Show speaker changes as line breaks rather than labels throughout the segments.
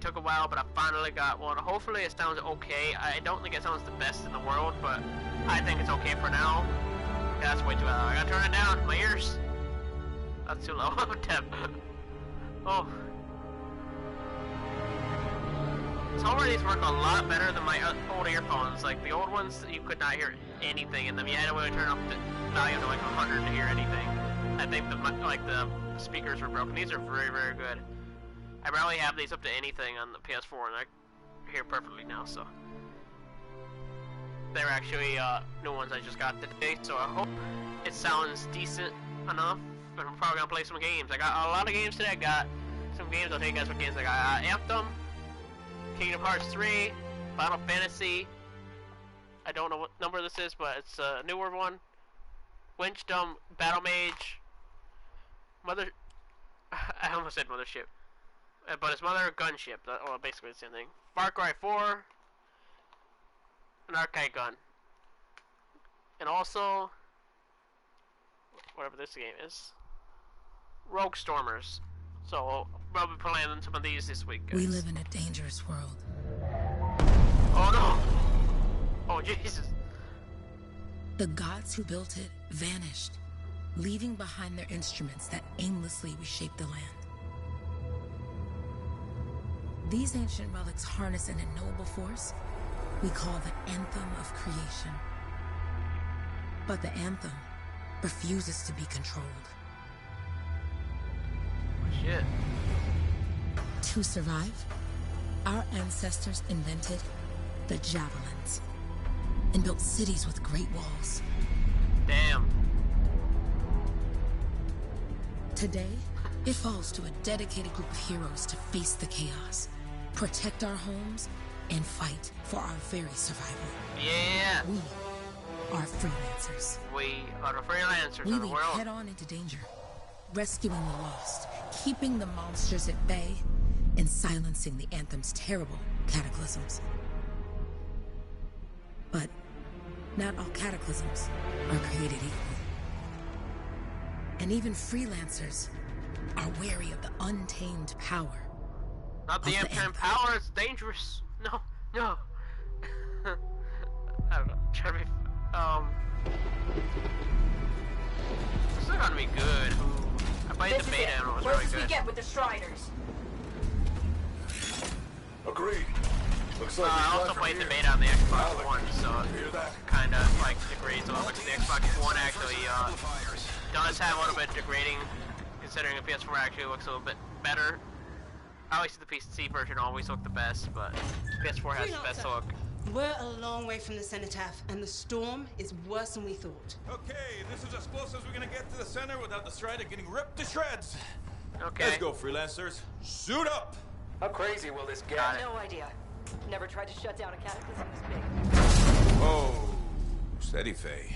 took a while, but I finally got one. Hopefully it sounds okay. I don't think it sounds the best in the world, but I think it's okay for now. Yeah, that's way too loud. I gotta turn it down. My ears. That's too low. Temp. Oh. Some of these work a lot better than my old earphones. Like the old ones, you could not hear anything in them. You had to turn up the volume to like 100 to hear anything. I think the speakers were broken. These are very, very good. I barely have these up to anything on the PS4, and I hear perfectly now. So they're actually new ones I just got today. So I hope it sounds decent enough. But I'm probably gonna play some games. I got a lot of games today. I got some games. I'll tell you guys what games I got. Anthem, Kingdom Hearts 3, Final Fantasy. I don't know what number this is, but it's a newer one. Winchdom, Battle Mage, Mother. I almost said Mothership, but it's Mother Gunship. Well, basically the same thing. Far Cry 4, an arcade gun, and also whatever this game is, Rogue Stormers. So we'll be playing some of these this week, guys.
We live in a dangerous world.
Oh no! Oh Jesus!
The gods who built it vanished, leaving behind their instruments that aimlessly reshaped the land. These ancient relics harness an unknowable force we call the Anthem of Creation. But the Anthem refuses to be controlled.
Shit.
To survive, our ancestors invented the javelins and built cities with great walls.
Damn.
Today, it falls to a dedicated group of heroes to face the chaos, protect our homes, and fight for our very survival.
Yeah.
We are freelancers.
We are the freelancers
We
of the
leap
world.
head on into danger, rescuing the lost, keeping the monsters at bay, and silencing the Anthem's terrible cataclysms. But not all cataclysms are created equal. And even freelancers are wary of the untamed power.
Not the Anthem power, it's dangerous. No, no. I don't know. Try to be. This is gonna be good. I played the beta and it was
Where's
really
this we
good.
get with the Striders?
Agreed. Looks like
I also played the beta on the Xbox One, so
hear that?
kind of like degrades a little bit. The Xbox One actually does have a little bit degrading, considering the PS4 actually looks a little bit better. Obviously the PC version always looked the best, but PS4 has the best look.
We're a long way from the cenotaph, and the storm is worse than we thought.
Okay, this is as close as we're gonna get to the center without the Strider getting ripped to shreds.
Okay.
Let's go, freelancers. Suit up!
How crazy will this get?
Got it.
No idea. Never tried to shut down a cataclysm this big.
Oh, steady, Faye.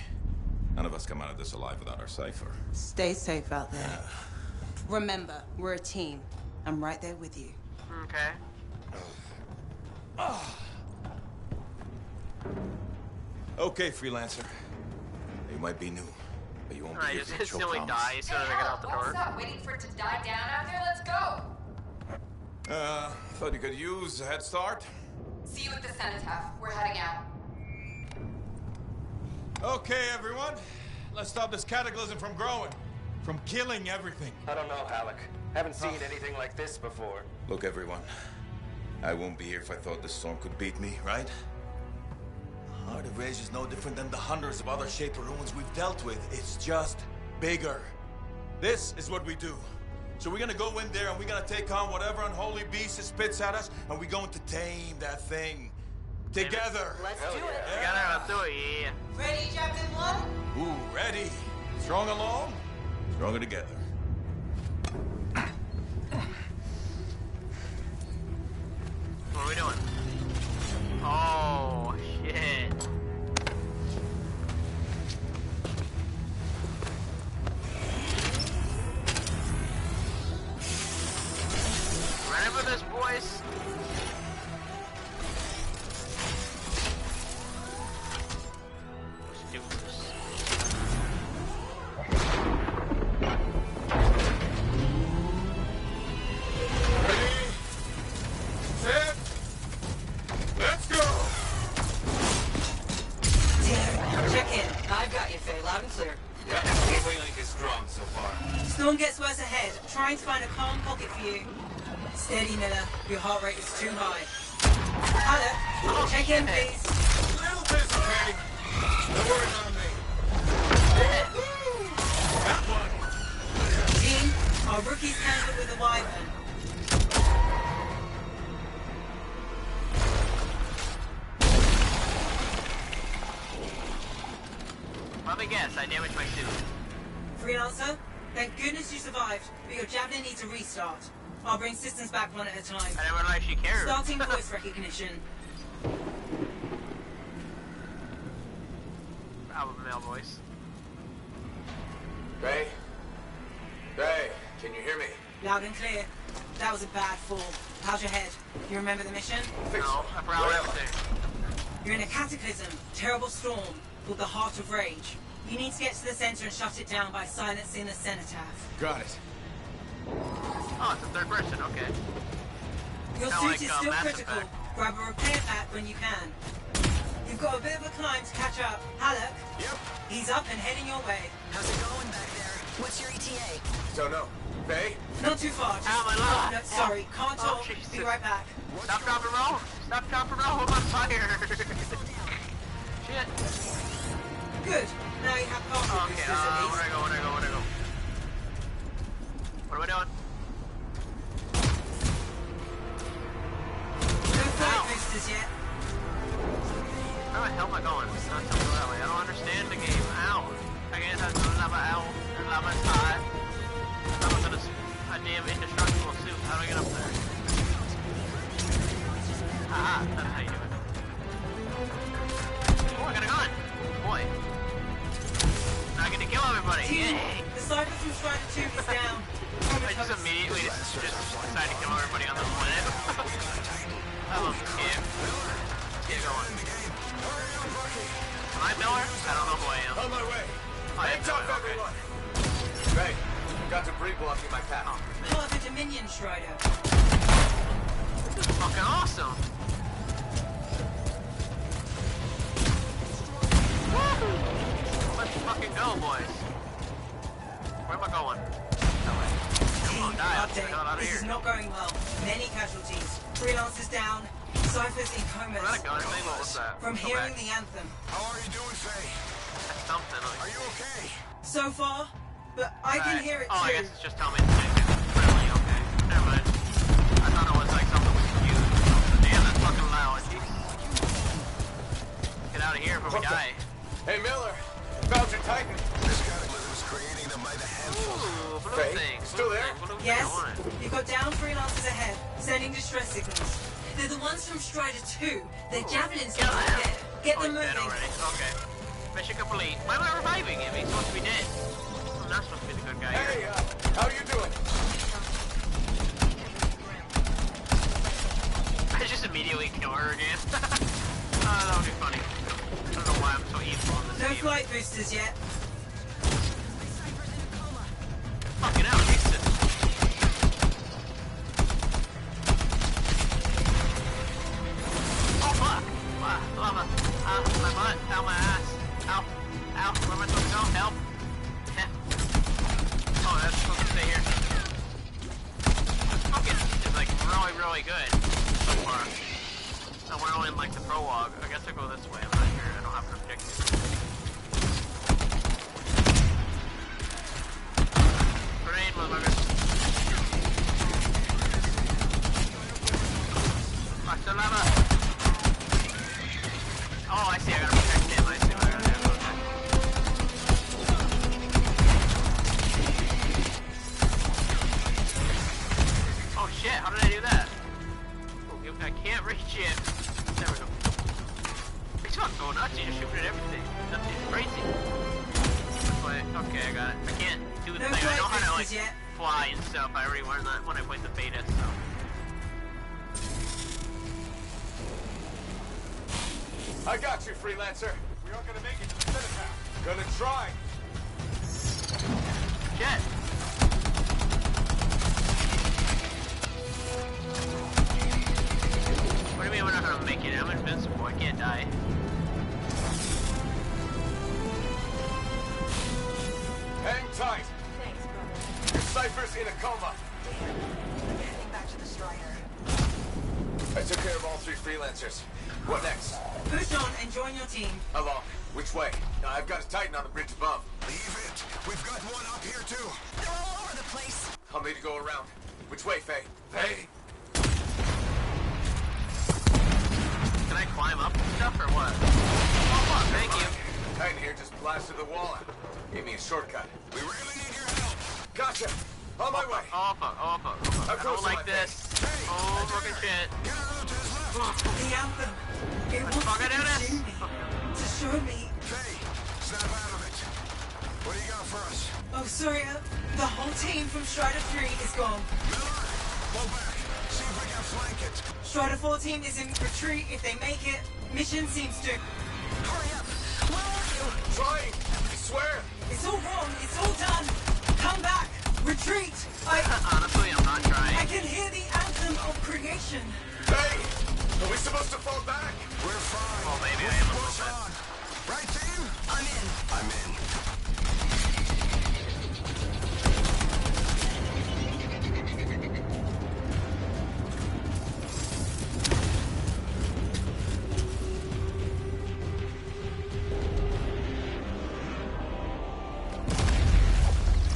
None of us come out of this alive without our cipher.
Stay safe out there. Remember, we're a team. I'm right there with you.
Okay.
Okay, freelancer. You might be new, but you won't be
Alright,
here
just
for the
instantly
promise.
die as soon as I get out the
What's
door.
up? Waiting for it to die down out here? Let's go!
Thought you could use a head start.
See you at the cenotaph. We're heading out.
Okay, everyone. Let's stop this cataclysm from growing. From killing everything.
I don't know, Halleck. Haven't seen anything like this before.
Look, everyone. I won't be here if I thought this storm could beat me, right? Heart of Rage is no different than the hundreds of other Shaper ruins we've dealt with. It's just bigger. This is what we do. So we're gonna go in there and we're gonna take on whatever unholy beast it spits at us, and we're going to tame that thing. Together.
Let's do it.
Let's do it, yeah.
Ready, Captain One?
Ooh, ready. Strong alone, stronger together.
What are we doing? Oh, shit. Ready for this, boys? Let's do this.
Storm gets worse ahead. I'm trying to find a calm pocket for you. Steady, Miller. Your heart rate is too high. Hello. Check in, please.
Little busy, okay? Don't worry about me. That one.
Team, our rookie's handled with a wyvern.
Let me guess, I damaged my suit.
Freelancer, thank goodness you survived, but your Javelin needs a restart. I'll bring systems back one at a time.
I never realized she cared.
Starting voice recognition.
Alpha male voice.
Ray? Ray, can you hear me?
Loud and clear. That was a bad fall. How's your head? You remember the mission?
No, I forgot everything.
You're in a cataclysm, terrible storm, called the Heart of Rage. You need to get to the center and shut it down by silencing the cenotaph.
Got it.
Oh, it's a third person, okay.
Your
Kinda
suit
like,
is still
Mass
critical.
Effect.
Grab a repair pack when you can. You've got a bit of a climb to catch up. Halleck?
Yep.
He's up and heading your way.
How's it going back there? What's your ETA?
Don't know. Ray?
Not too far. Just...
Ow, my leg.
No, sorry, can't talk. Be
Jesus.
right back.
Stop, drop, and roll! Stop, drop, and roll! I'm on fire! Shit.
Good. Now you have cargo
Okay,
boosters at least.
where'd I go? What am I doing?
No flight
Ow.
boosters yet.
Where the hell am I going? It's not something that way. I don't understand the game. Ow. I guess that's another ow. Another side. I'm gonna a damn indestructible suit. How do I get up there? Ah, that's how you do it. Oh, I got a gun. Boy. Now I get to kill everybody.
Team,
Yay.
the cyber from Strider 2 is down.
I just immediately just decided to kill everybody on the planet. I love this game. Let's get going. Am I Miller? I don't know who I am.
On my way.
I am
Hands up,
Miller, okay.
everyone. Ray, got debris blocking my path.
Part of the Dominion Strider.
This is fucking awesome. Woo! Let's fucking go, boys. Where am I going? That way. Come on, die. Let's get the hell out of
This
here.
is not going well. Many casualties. Freelancers down. Cypher's in comas.
Where'd I go? What was that?
From
Go
hearing
back.
the anthem.
How are you doing, Faye?
That's something. Like,
Are you okay?
So far, but I can
Alright.
hear it
Oh, I
too.
guess it's just telling me to change it. Really? Okay. Never mind. I thought it was like something was huge. Damn, that's fucking loud. Jesus. Get out of here before we die.
Hey, Miller. Found your Titan.
This cataclysm's creating them by the handful.
Ooh, blue
Faye,
thing.
still
Blue
there?
thing, blue thing,
Yes,
I want it.
you've got down freelancers ahead, sending distress signals. They're the ones from Strider 2. Their javelins
Get
are
them.
dead. Get
Oh,
them
he's dead
moving.
already. Okay. Mission complete. Why am I reviving him? He's supposed to be dead. I'm not supposed to be the good guy
Hey,
here.
how you doing?
I just immediately kill her again. That would be funny. I don't know why I'm so evil on this
No
game.
flight boosters yet.
Fucking hell, Jesus. Oh fuck! Wow, lava. My butt. Ow, my ass. Ow. Ow. Where am I supposed to go? Help. Oh, that's supposed to stay here. Fucking is like really, really good so far. And we're only in like the prologue. I guess I go this way. I'm not sure. I don't have an objective. Grenade, motherfucker. Watch the lava. Oh, I see. I gotta protect him. I see what I gotta do. Okay. Oh shit! How did I do that? Oh, I can't reach it. There we go. It's not going nuts. You just shooting at everything. That's crazy. This way. Okay, I got it. I can't do the
No
thing. I know how to
flight
like
yet.
fly and stuff. I already learned that when I played the beta. So.
I got you, freelancer. We aren't gonna make it to the cenotaph. Gonna try.
Shit. What do you mean we're not gonna make it? I'm invincible. I can't die.
Hang tight.
Thanks, brother.
I took care of all 3 freelancers. What next?
Push on and join your team.
How long? Which way? I've got a Titan on the bridge above.
Leave it. We've got one up here, too.
They're all over the place.
I'll need to go around. Which way, Faye? Faye!
Can I climb up and stuff or what? Oh, fuck, thank you.
Titan here just blasted the wall out. Gave me a shortcut.
We really need your help.
Gotcha! On my way!
Oh, fuck, oh, fuck, oh, fuck. I don't like this.
Hey,
Oh, fucking shit.
Get a little to his left.
The Anthem. It wants
fuck I
to
do this?
consume me. To show me.
Faye, snap out of it. What do you got for us?
Oh, sorry. The whole team from Strider 3 is gone.
Miller, pull back. See if we can flank it.
Strider 4 team is in retreat if they make it. Mission seems to...
Hurry up. Where are you?
Trying! I swear!
It's all wrong. It's all done. Come back. Retreat.
Honestly, I'm not trying.
I can hear the Anthem of creation.
Hey! Are we supposed to fall back?
We're fine.
Well, maybe I am a
Push
little bit.
on. Right, team?
I'm in.
I'm in.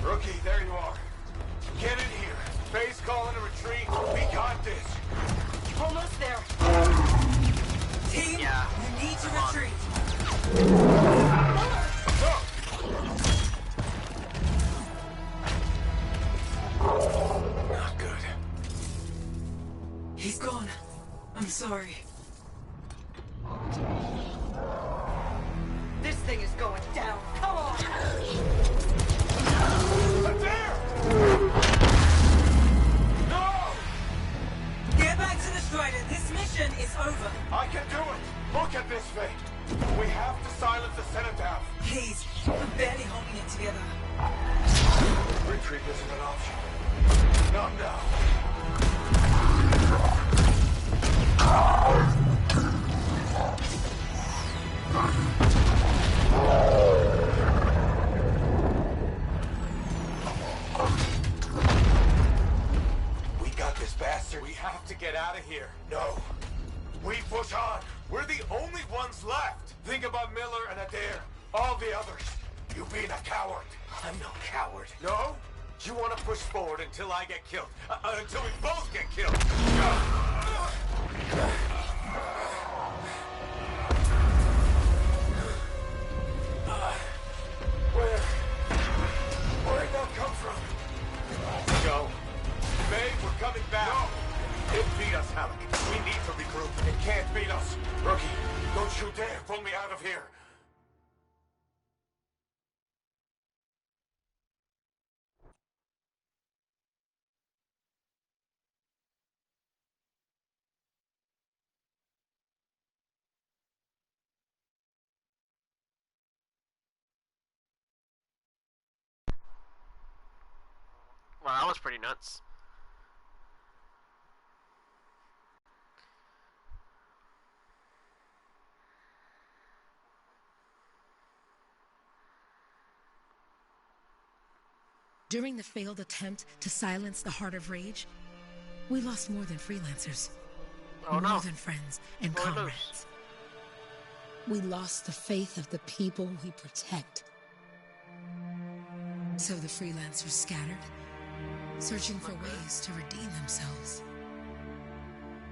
Rookie, there you are. Get in here. Faye's calling a retreat. We got this.
Almost there.
Team,
Yeah.
you need to retreat.
Not good.
He's gone. I'm sorry.
This thing is going down. Come on.
There! No!
Get back to the Strider. This mission is over.
I can do it. Look at this, Faye. We have to silence the cenotaph.
Please, I'm barely holding it together.
Retreat isn't an option. Not now. We got this, bastard. We have to get out of here. No. We push on. We're the only ones left. Think about Miller and Adair. All the others. You being a coward. I'm no coward. No? You want to push forward until I get killed. Until we both get killed. Where'd that come from? Go. Babe, we're coming back. No. It beat us, Halleck. We need to regroup. It can't beat us. Rookie, don't you dare pull me out of here.
Well, that was pretty nuts.
During the failed attempt to silence the Heart of Rage, we lost more than freelancers,
Oh no.
more than friends and
Boy, loose.
comrades. We lost the faith of the people we protect. So the freelancers scattered, searching for ways to redeem themselves.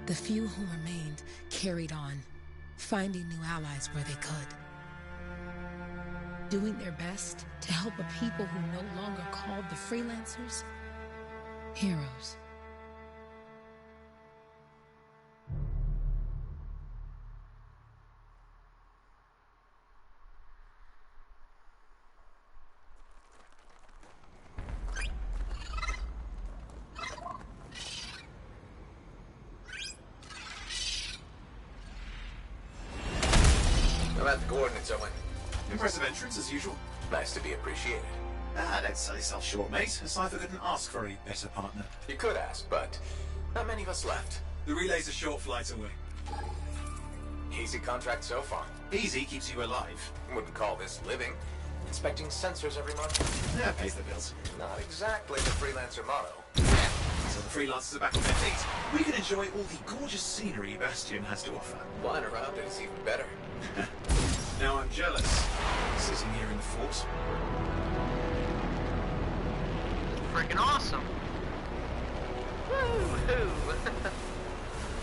The few who remained carried on, finding new allies where they could. Doing their best to help a people who no longer called the freelancers heroes.
I'm at the coordinates, Owen.
Impressive entrance, as usual.
Nice to be appreciated.
Don't sell yourself short, mate. A Cypher couldn't ask for a better partner.
You could ask, but not many of us left.
The relay's a short flight away.
Easy contract so far.
Easy keeps you alive.
Wouldn't call this living. Inspecting sensors every month?
Yeah, pays the bills.
Not exactly the freelancer motto.
So the freelancers are back on their feet. We can enjoy all the gorgeous scenery Bastion has to offer.
Flying around it is even better.
Now I'm jealous, sitting here in the fort.
Freaking awesome. Woo-hoo.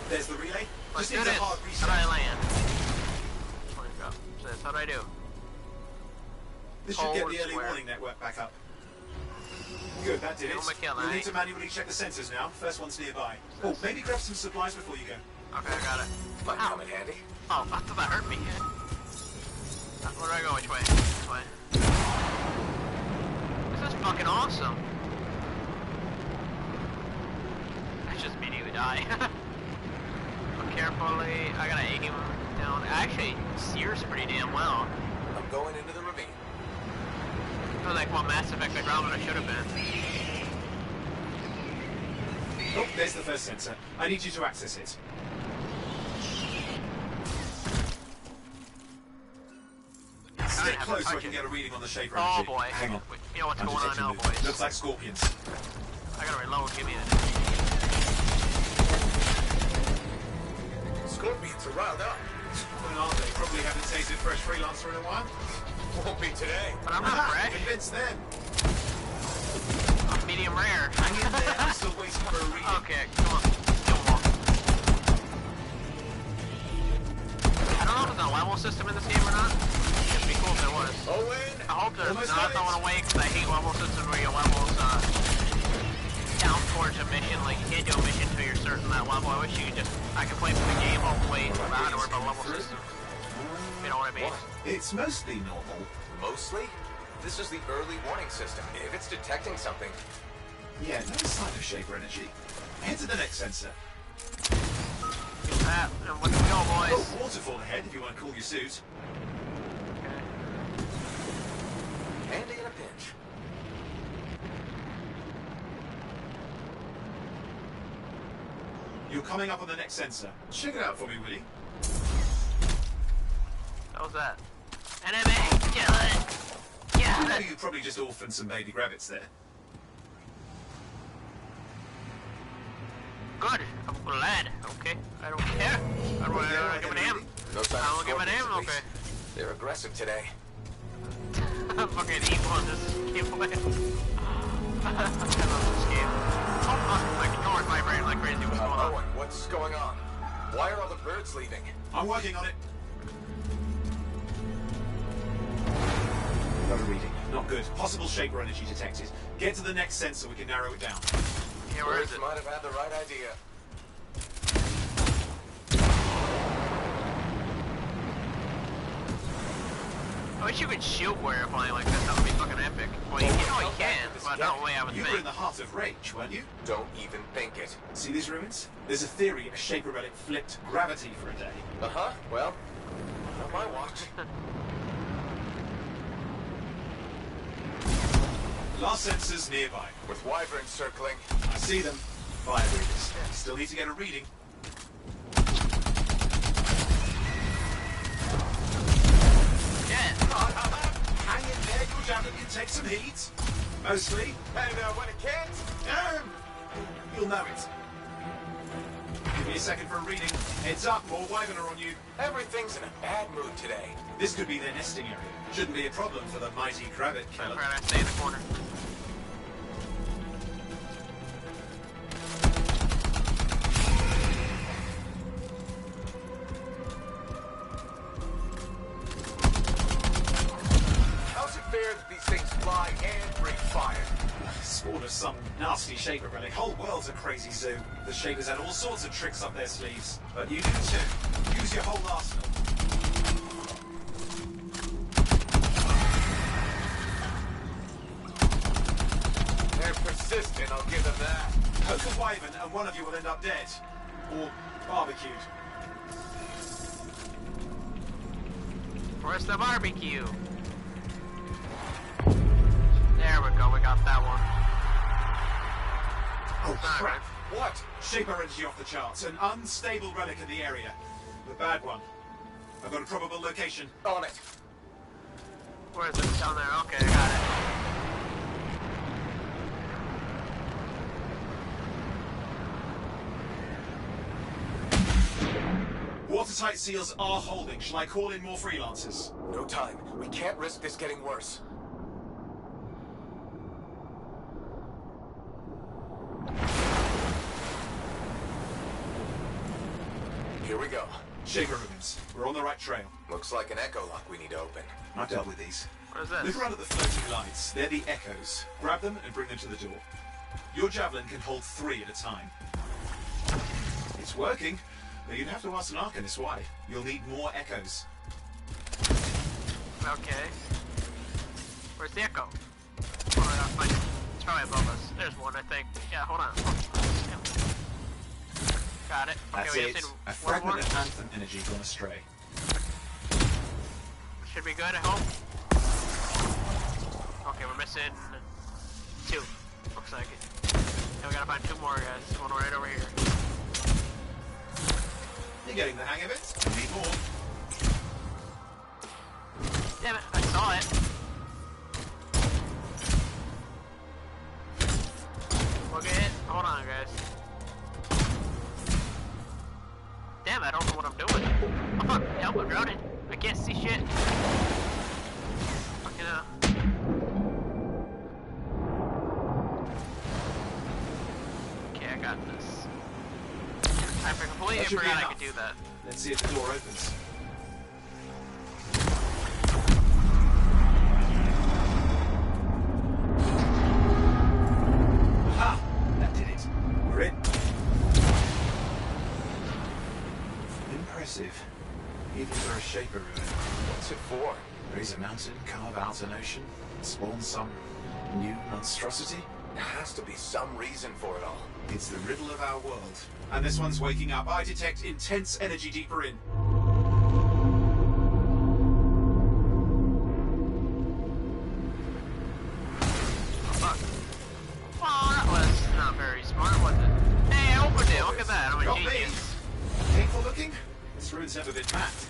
There's the relay.
Let's
Just
do
needs a
this.
hard
How
reset.
do I land? How do I do?
This should get
Hold
the early
square.
warning network back up. Good, that did it.
Oh my God,
You'll
mate.
need to manually check the sensors now. First one's nearby. Oh, maybe grab some supplies before you go.
Okay, I got it.
Might
Ow.
come in handy.
Oh, I thought that hurt me. Where do I go? Which way? This way. This is fucking awesome. I just immediately die. But carefully, I gotta aim down. Actually, sears pretty damn well.
I'm going into the ravine.
I feel like what Mass Effect Andromeda should have been.
Oh, there's the first sensor. I need you to access it. Stay
have to
close so I
touch
can
it.
get a reading on the shaper
Oh
energy.
boy.
Hang on.
You know what's
I'm
going on
detecting
now,
movement.
boys.
Looks like scorpions.
I gotta reload. Give me a
Scorpions are riled up.
Well, aren't they? Probably haven't tasted fresh freelancer in a while.
Won't be today.
But I'm not fresh.
Convince them.
I'm medium rare.
Hang in there. I'm still waiting for a reading.
Okay, come on. Kill them all. I don't know if there's a level system in this game or not. It'd be cool if there was.
Owen!
I hope there's
Almost
not.
got it.
Throwing away because I hate level systems where your levels down towards a mission. Like you can't do a mission until you're certain that level. I wish you could just. I could play through the game all the way without having to worry about level system. You know what I mean?
It's mostly normal.
Mostly? This is the early warning system. If it's detecting something,
Yeah, no sign of shaper energy. Head to the next sensor.
Get that, and let's go, boys.
Oh, waterfall ahead if you want to cool your suit.
Okay.
handy in a pinch.
You're coming up on the next sensor. Check it out for me, will you?
How was that? Enemy! Kill it!
I know
Kill it!
you probably just orphaned some baby rabbits there.
Good. I'm glad. Okay. I don't care. I don't give a damn.
No sign
I
of
don't give a
scorpions,
damn.
at least.
Okay.
They're aggressive today.
I'm fucking evil in this gameplay. I love this game. Oh fuck, my controller's vibrating like crazy. What's going on?
Owen, what's going on? Why are all the birds leaving?
I'm working on it. Got a reading. Not good. Possible shaper energy detected. Get to the next sensor, we can narrow it down.
Yeah, where is
Birds
it?
might have had the right idea.
I wish you could shield warrior flying like this. That would be fucking epic. Well, you can, but not the way I was
You were in
thinking.
the heart of Rage, weren't you?
Don't even think it.
See these ruins? There's a theory a shaper relic flipped gravity for a day.
Uh-huh. Well, not my watch.
Last sensor's nearby.
With wyverns circling.
I see them. Fire breathers. Still need to get a reading.
Yeah.
Hang in there, your javelin can take some heat. Mostly.
And when it can't,
You'll know it. Give me a second for a reading. Heads up, more wyvern are on you.
everything's in a bad mood today.
This could be their nesting area. Shouldn't be a problem for the mighty Grabbit
I'm
killer.
trying to stay in the corner.
How's it fair that these things fly and breathe fire?
Spawn of some nasty shaper relic. Whole world's a crazy zoo. The shapers had all sorts of tricks up their sleeves. But you do too. Use your whole arsenal.
They're persistent, I'll give them that.
Poke a wyvern and one of you will end up dead. Or barbecued.
Where's the barbecue? There we go, we got that one.
Oh crap.
What?
Shaper energy off the charts. An unstable relic in the area. The bad one. I've got a probable location.
On it.
Where is it? Down there. Okay, I got it.
Watertight seals are holding. Shall I call in more freelancers?
No time. We can't risk this getting worse. Here we go.
Shaper Rubens, we're on the right trail.
Looks like an echo lock we need to open.
I've dealt with these.
What is this?
Look around at the floating lights. They're the echoes. Grab them and bring them to the door. Your javelin can hold 3 at a time. It's working, but you'd have to ask an Arcanist why. You'll need more echoes.
Okay. Where's the echo? Hold on, it's probably above us. There's one, I think. Yeah, hold on. Got it. Okay,
That's
we
it.
just need
A
one
fragment
more.
of Anthem energy gone astray.
Should be good, I hope. Okay, we're missing 2. Looks like it. And we gotta find 2 more, guys. One right over here.
You're getting the hang of it. You need more.
Damn it, I saw it. Look at it. Hold on, guys. Damn, I don't know what I'm doing. Oh, fuck. Help, I'm drowning. I can't see shit. Fucking hell. Okay, I got this. I completely forgot I could do that.
Let's see if the door opens. Ha! That did it. We're in. Impressive. Even for a Shaper ruin.
What's it for?
Raise a mountain, carve out an ocean, spawn some new monstrosity.
There has to be some reason for it all.
It's the riddle of our world. And this one's waking up. I detect intense energy deeper in.
Oh, fuck. Oh, that was not very smart, was it? Hey, I opened it. Look at that. I'm a
Got me.
genius.
Painful looking? This ruin's never been mapped.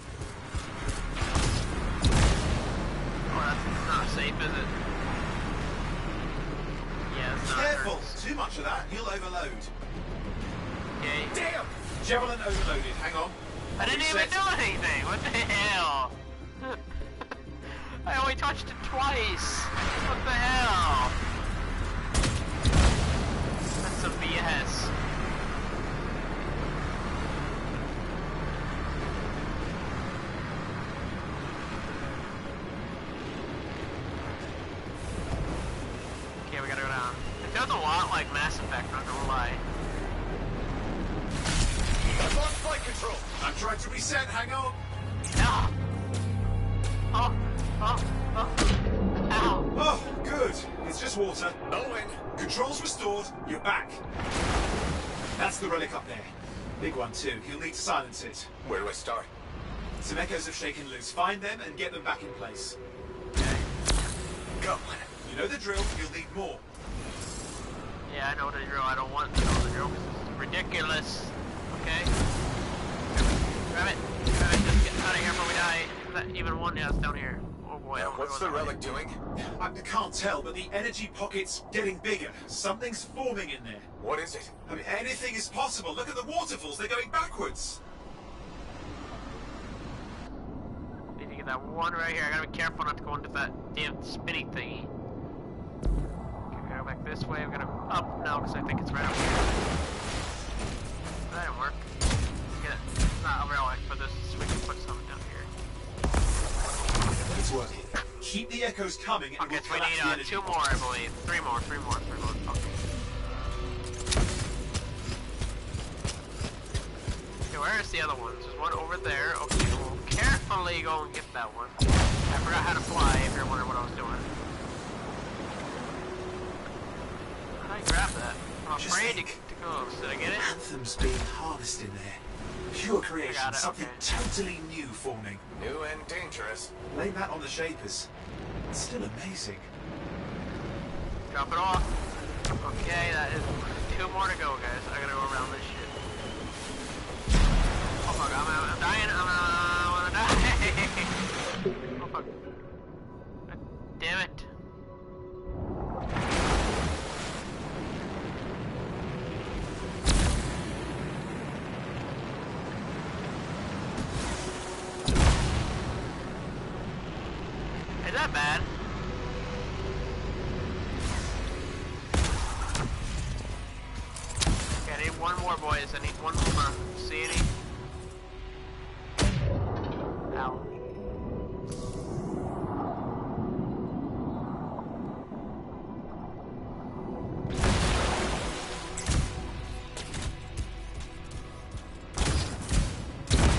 Oh, that's not safe, is it? Yeah, it's not.
Careful!
Hurts.
Too much of that, you'll overload.
Okay.
Damn! Javelin overloaded, hang on.
I didn't even
Reset.
do anything! What the hell? I only touched it twice! What the hell? That's some BS. Okay, we gotta go down. It feels a lot like Mass Effect, not gonna lie.
I've lost flight control.
I'm trying to reset, hang on.
Ah. Oh, oh, oh. Ow.
Oh, good. It's just water.
Owen!
Controls restored, you're back. That's the relic up there. Big one too, he'll need to silence it.
Where do I start?
Some echoes have shaken loose. Find them and get them back in place.
Go.
You know the drill, you'll need more.
Yeah, I know the drill. I don't want to know the drill because it's ridiculous. Okay? Grab it. Grab it. Just get out of here before we die. Is that even one? Yeah, it's down here. Oh boy. I don't
What's
know
the
what
relic doing?
I can't tell, but the energy pocket's getting bigger. Something's forming in there.
What is it?
I mean, anything is possible. Look at the waterfalls, they're going backwards.
Need to get that one right here. I gotta be careful not to go into that damn spinny thingy. Okay, we gotta go back this way. We gotta go up now because I think it's right up here. That didn't work. Get it. Not a relic, but this is, we can put something down here.
It's working. Keep the echoes coming and
Okay,
we'll
so we
collapse the
need
energy
2 more,
pocket.
I believe. 3 more. Okay. Okay, where is the other ones? There's one over there. Okay, we'll carefully go and get that one. I forgot how to fly, if you're wondering what I was doing. How did I grab that? I'm
Just
afraid
think.
to go. Did I get it?
Anthem's being harnessed in there. Pure creation,
got it,
something
okay.
totally new forming.
New and dangerous.
Blame that on the Shapers. It's still amazing.
Drop it off. Okay, that is 2 more to go, guys. I gotta go around this shit. Oh fuck, I'm dying. I wanna die. Oh fuck. God damn it. that bad. Okay, I need one more, boys. I need one more. See any? Ow.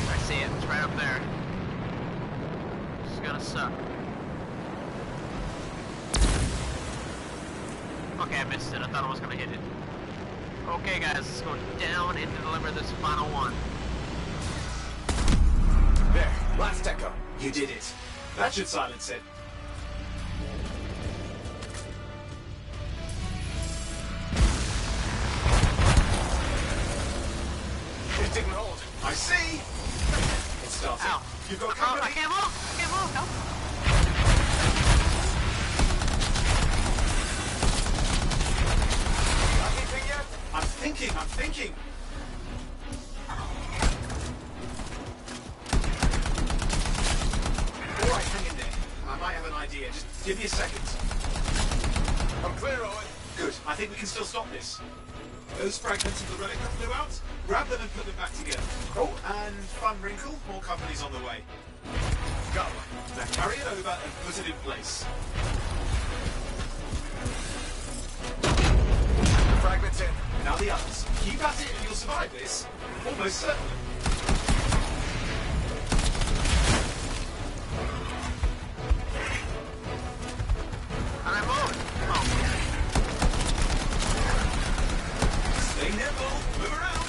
I see it. It's right up there. This is gonna suck. Okay, I missed it. I thought I was gonna hit it. Okay, guys, let's go down and deliver this final one.
There, last echo.
You did it. That should silence it.
It didn't hold.
I see. It's starting.
Ow.
You've got
Oh,
company.
I can't move! I can't move! Help!
Anything yet?
I'm thinking. All right, hang in there. I might have an idea. Just give me a second.
I'm clear, Owen.
Good. I think we can still stop this. Those fragments of the relic that flew out, grab them and put them back together. Oh, and fun wrinkle, more company's on the way. Go. Now carry it over and put it in place.
Fragments in.
Now the others. Keep at it and you'll survive this. Almost certainly.
And I moved! Oh.
Stay nimble. Move around.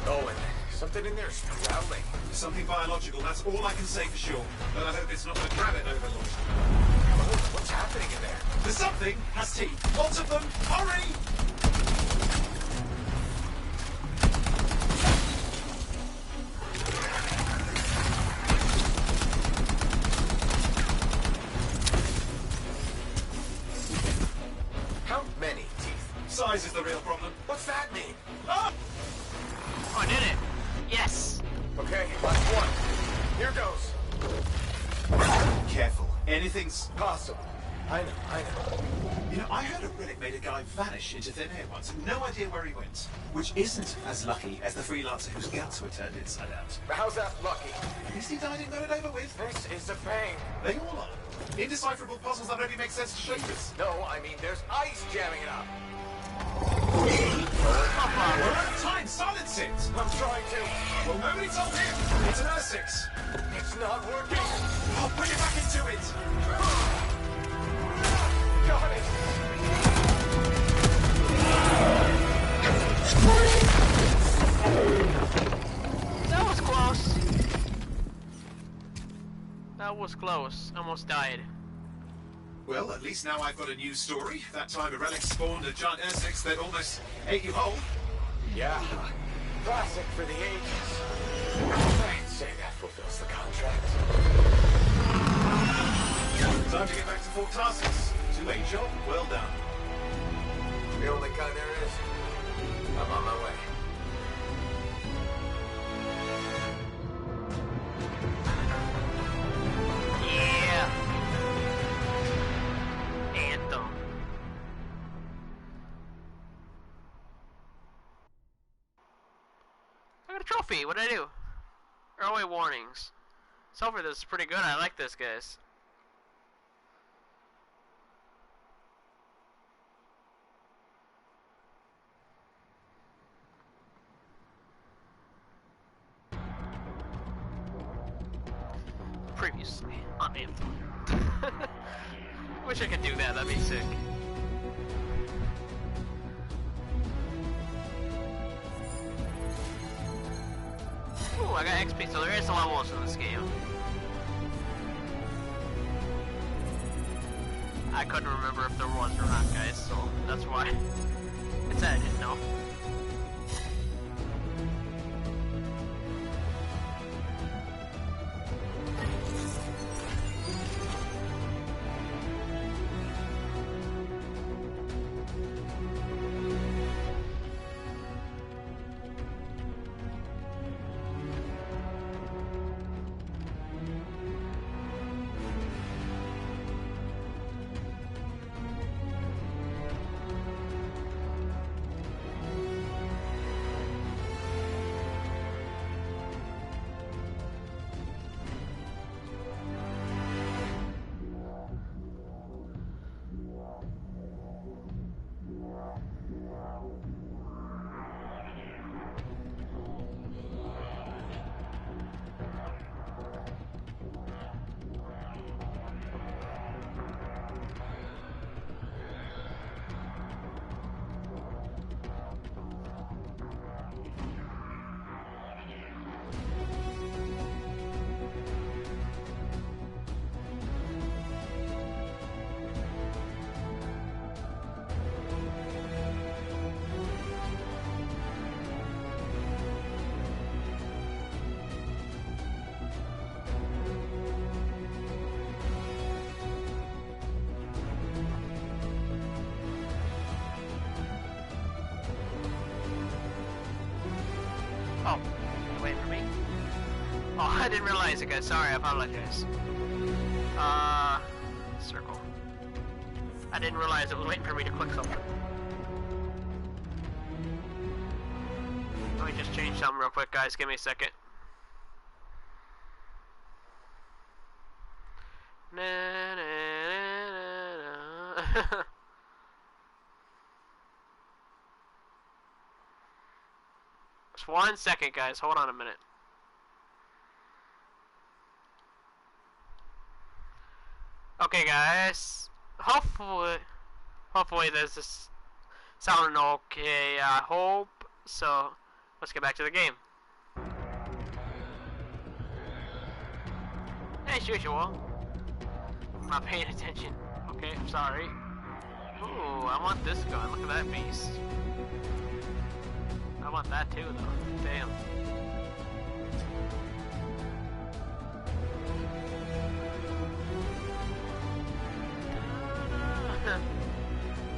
Owen, something in there's growling.
Something biological, that's all I can say for sure. But I hope it's not the gravit overlord.
Oh, what's happening in there?
The something has teeth. Lots of them. Hurry!
How many teeth?
Size is the real problem.
What's that mean?
Ah!
Oh, I did it! Yes!
Okay, last one. Here goes.
Careful. Anything's...
Possible. I know.
You know, I heard a relic made a guy vanish into thin air once. No idea where he went. Which isn't as lucky as the freelancer whose guts were turned inside out.
How's that lucky?
At least he died and got it over with.
This is a pain.
They all are. Indecipherable puzzles that only make sense to shapers.
No, I mean there's ice jamming it up.
We're out of time. Silence it.
I'm trying to.
Well, nobody told him. It's an R6.
It's not working.
I'll put it back into it.
Got it.
That was close. That was close. Almost died.
Well, at least now I've got a new story. That time a relic spawned a giant R6 that almost ate you whole.
Yeah. Classic for the ages. I'd say that fulfills the contract.
Time to get back to Fort Tarsus. Two-way job, well done.
The only kind there is. I'm on my way.
Yeah! Anthem. I got a trophy. What did I do? Early warnings. So far, this is pretty good. I like this, guys. Previously on Anthem. Wish I could do that. That'd be sick. Ooh, I got XP, so there is some levels in this game. I couldn't remember if there was or not, guys, so that's why. It's that I didn't know. waiting for me? Oh, I didn't realize it, guys. Sorry, I apologize. Circle. I didn't realize it was waiting for me to click something. Let me just change something real quick, guys. Give me a second. Na, na, na, na. Just 1 second, guys. Hold on a minute. Okay, guys. Hopefully this is sounding okay. I hope. So, let's get back to the game. As usual. I'm not paying attention. Okay, I'm sorry. Ooh, I want this gun. Look at that beast. I want that too, though. Damn.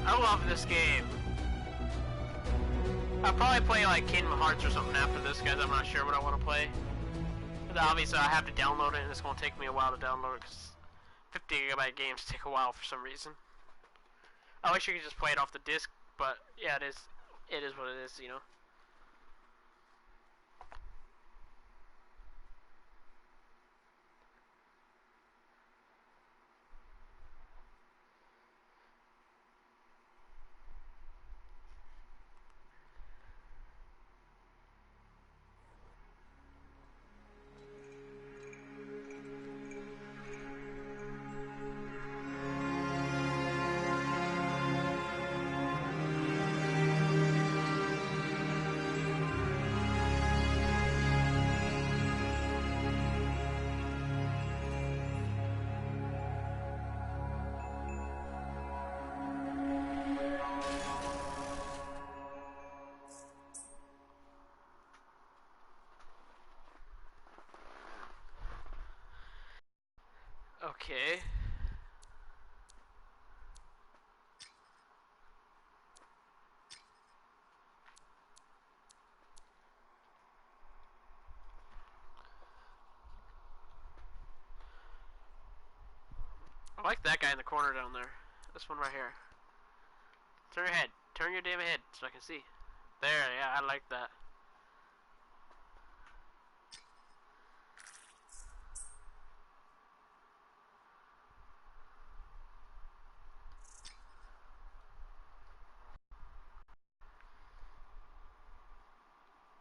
I love this game. I'll probably play like Kingdom Hearts or something after this, guys. I'm not sure what I want to play. But obviously, I have to download it, and it's going to take me a while to download it because 50-gigabyte games take a while for some reason. I wish you could just play it off the disc, but yeah, it is what it is, you know. Okay. I like that guy in the corner down there. This one right here. Turn your head. Turn your damn head so I can see. There, yeah, I like that.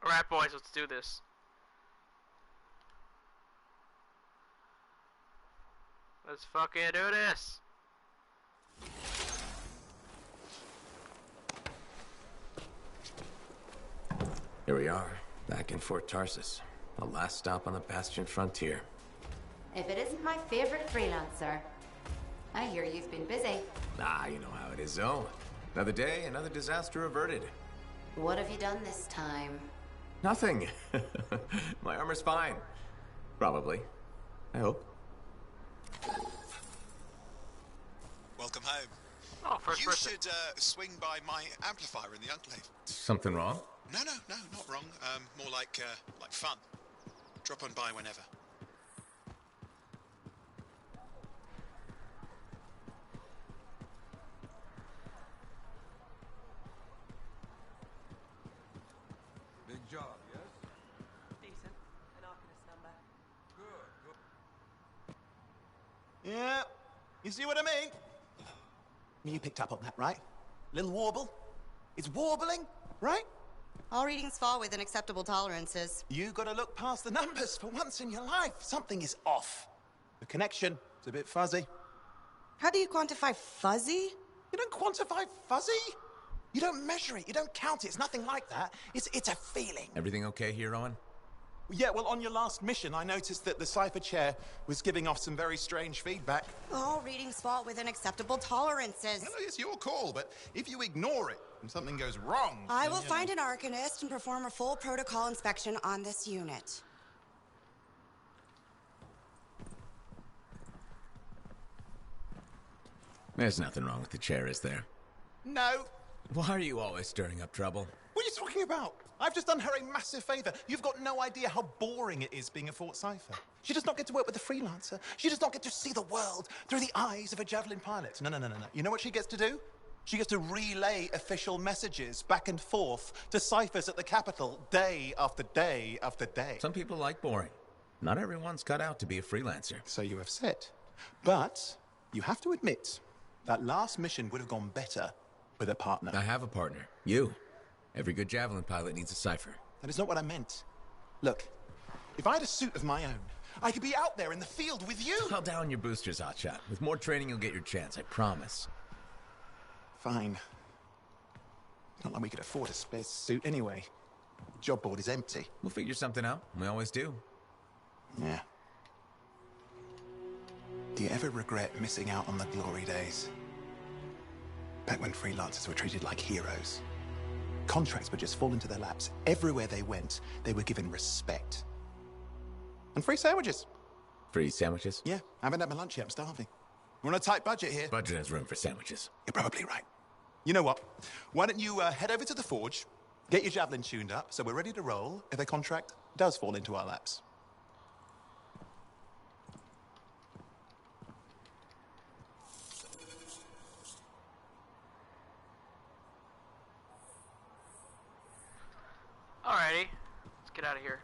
Alright, boys, let's do this. Let's fucking do this.
Here we are, back in Fort Tarsus. The last stop on the Bastion frontier.
If it isn't my favorite freelancer. I hear you've been busy.
Ah, you know how it is, Zoe. Another day, another disaster averted.
What have you done this time?
Nothing. My armor's fine. Probably. I hope.
Welcome home.
Oh, first person.
You should swing by my amplifier in the Enclave.
Something wrong?
No, not wrong. More like fun. Drop on by whenever.
Big job, yes?
Decent. An Arcanist number.
Good.
Yeah, you see what I mean? You picked up on that, right? Little warble? It's warbling, right?
All readings fall within acceptable tolerances.
You gotta look past the numbers for once in your life. Something is off. The connection is a bit fuzzy.
How do you quantify fuzzy?
You don't quantify fuzzy. You don't measure it. You don't count it. It's nothing like that. It's a feeling.
Everything okay here, Owen?
Yeah, well, on your last mission, I noticed that the cipher chair was giving off some very strange feedback.
All readings fall within acceptable tolerances.
No, it's your call, but if you ignore it and something goes wrong...
I will find an Arcanist and perform a full protocol inspection on this unit.
There's nothing wrong with the chair, is there?
No.
Why are you always stirring up trouble?
What are you talking about? I've just done her a massive favor. You've got no idea how boring it is being a Fort Cypher. She does not get to work with a freelancer. She does not get to see the world through the eyes of a Javelin pilot. No. You know what she gets to do? She gets to relay official messages back and forth to ciphers at the Capitol day after day after day.
Some people like boring. Not everyone's cut out to be a freelancer.
So you have said. But you have to admit, that last mission would have gone better with a partner.
I have a partner. You. Every good Javelin pilot needs a cipher.
That is not what I meant. Look, if I had a suit of my own, I could be out there in the field with you.
Call down your boosters, Hotshot. With more training, you'll get your chance, I promise.
Fine. Not like we could afford a spare suit anyway. Job board is empty.
We'll figure something out. We always do.
Yeah. Do you ever regret missing out on the glory days? Back when freelancers were treated like heroes. Contracts would just fall into their laps. Everywhere they went, they were given respect. And free sandwiches.
Free sandwiches?
Yeah, I haven't had my lunch yet. I'm starving. We're on a tight budget here.
Budget has room for sandwiches.
You're probably right. You know what? Why don't you head over to the forge, get your Javelin tuned up, so we're ready to roll if a contract does fall into our laps.
Alrighty, let's get out of here.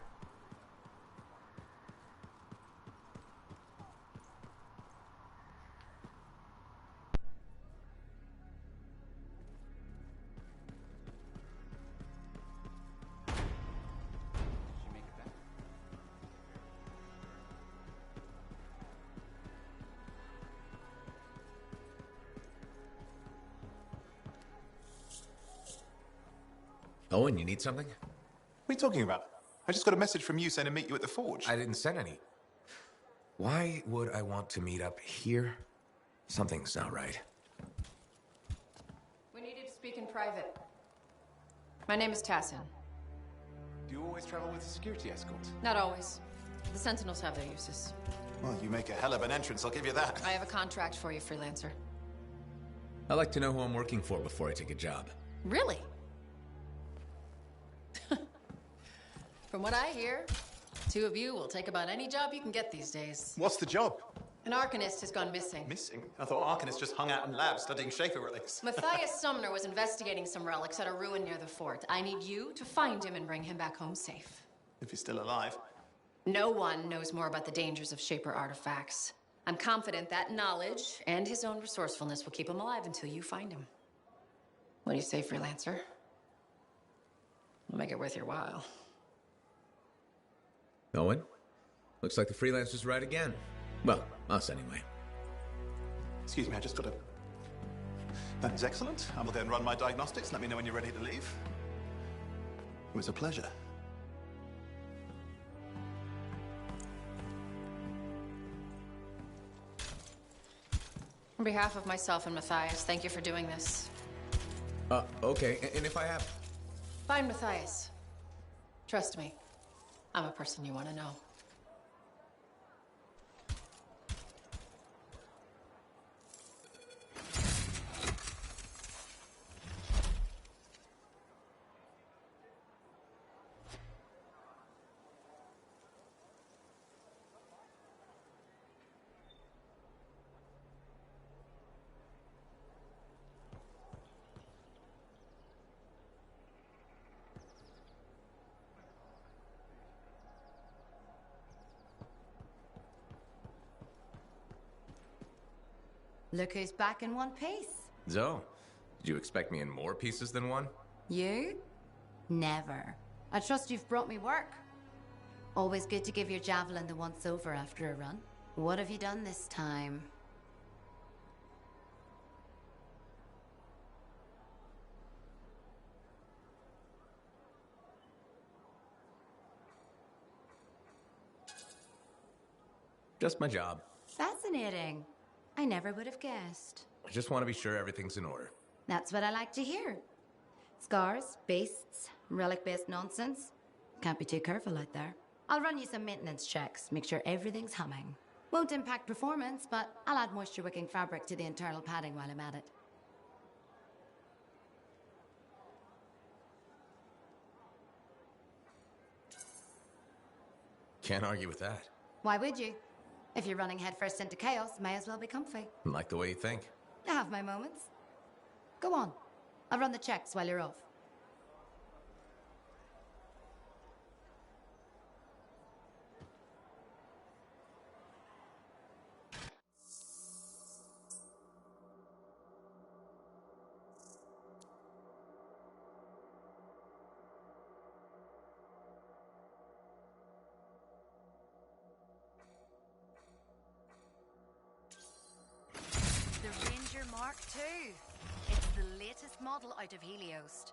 Owen, you need something?
What are you talking about? I just got a message from you saying to meet you at the forge.
I didn't send any. Why would I want to meet up here? Something's not right.
We needed to speak in private. My name is Tassin.
Do you always travel with a security escort?
Not always. The Sentinels have their uses.
Well, you make a hell of an entrance, I'll give you that.
I have a contract for you, freelancer.
I like to know who I'm working for before I take a job.
Really? From what I hear, two of you will take about any job you can get these days.
What's the job?
An Arcanist has gone missing.
Missing? I thought Arcanists just hung out in labs studying Schaefer relics.
Matthias Sumner was investigating some relics at a ruin near the fort. I need you to find him and bring him back home safe.
If he's still alive.
No one knows more about the dangers of Shaper artifacts. I'm confident that knowledge and his own resourcefulness will keep him alive until you find him. What do you say, freelancer? We'll make it worth your while.
Owen? Looks like the freelancer's right again. Well, us anyway.
Excuse me, I just got a... That is excellent. I will go and run my diagnostics. Let me know when you're ready to leave. It was a pleasure.
On behalf of myself and Matthias, thank you for doing this.
Okay. And if I have...
Find Matthias. Trust me. I'm a person you want to know.
Look who's back in one piece.
Zoe, did you expect me in more pieces than one?
You? Never. I trust you've brought me work. Always good to give your javelin the once over after a run. What have you done this time?
Just my job.
Fascinating. I never would have guessed.
I just want to be sure everything's in order.
That's what I like to hear. Scars, beasts, relic-based nonsense. Can't be too careful out there. I'll run you some maintenance checks, make sure everything's humming. Won't impact performance, but I'll add moisture-wicking fabric to the internal padding while I'm at it.
Can't argue with that.
Why would you? If you're running headfirst into chaos, may as well be comfy.
Like the way you think.
I have my moments. Go on. I'll run the checks while you're off.
The Ranger Mark II. It's the latest model out of Helios.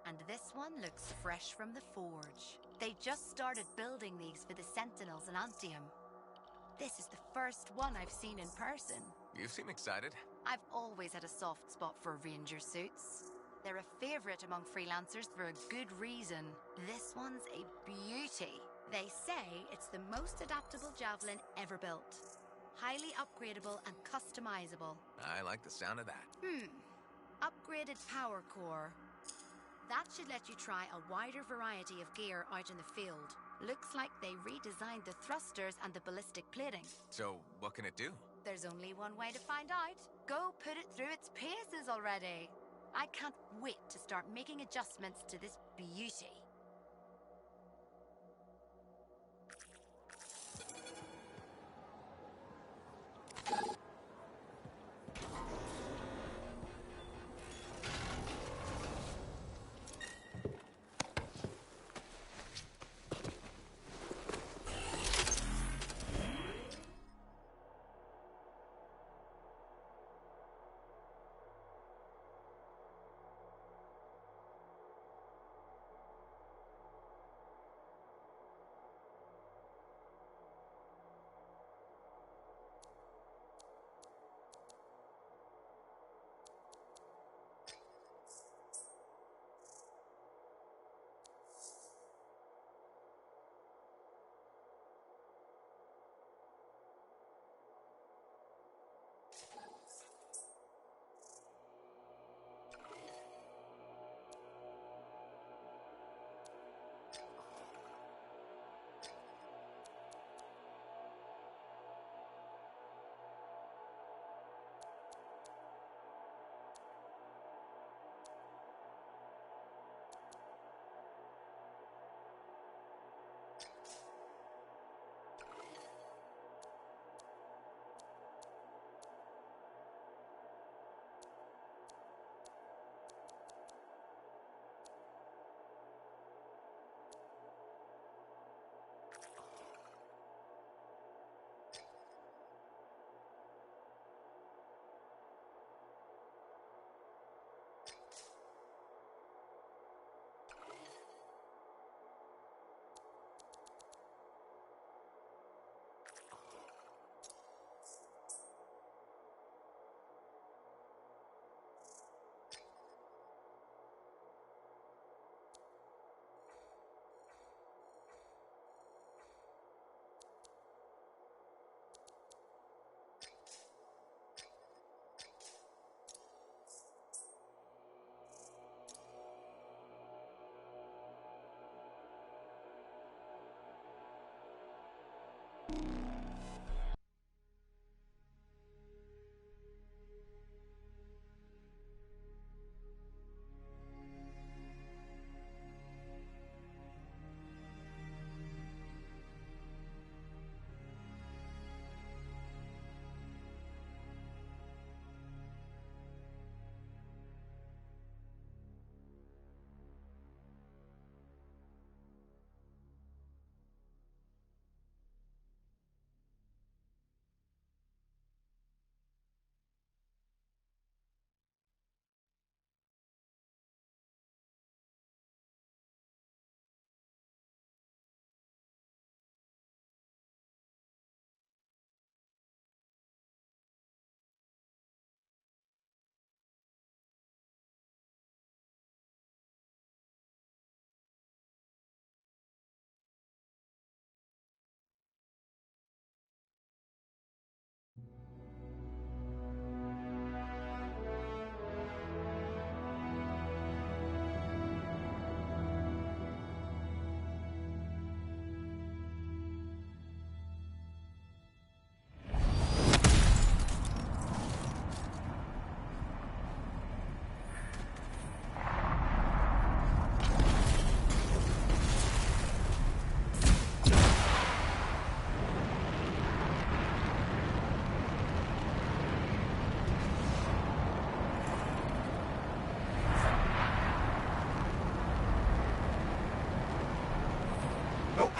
And this one looks fresh from the forge. They just started building these for the Sentinels in Anthem. This is the first one I've seen in person.
You seem excited.
I've always had a soft spot for Ranger suits. They're a favorite among freelancers for a good reason. This one's a beauty. They say it's the most adaptable javelin ever built. Highly upgradable and customizable.
I like the sound of that.
Upgraded power core. That should let you try a wider variety of gear out in the field. Looks like they redesigned the thrusters and the ballistic plating.
So, what can it do?
There's only one way to find out. Go put it through its paces already. I can't wait to start making adjustments to this beauty.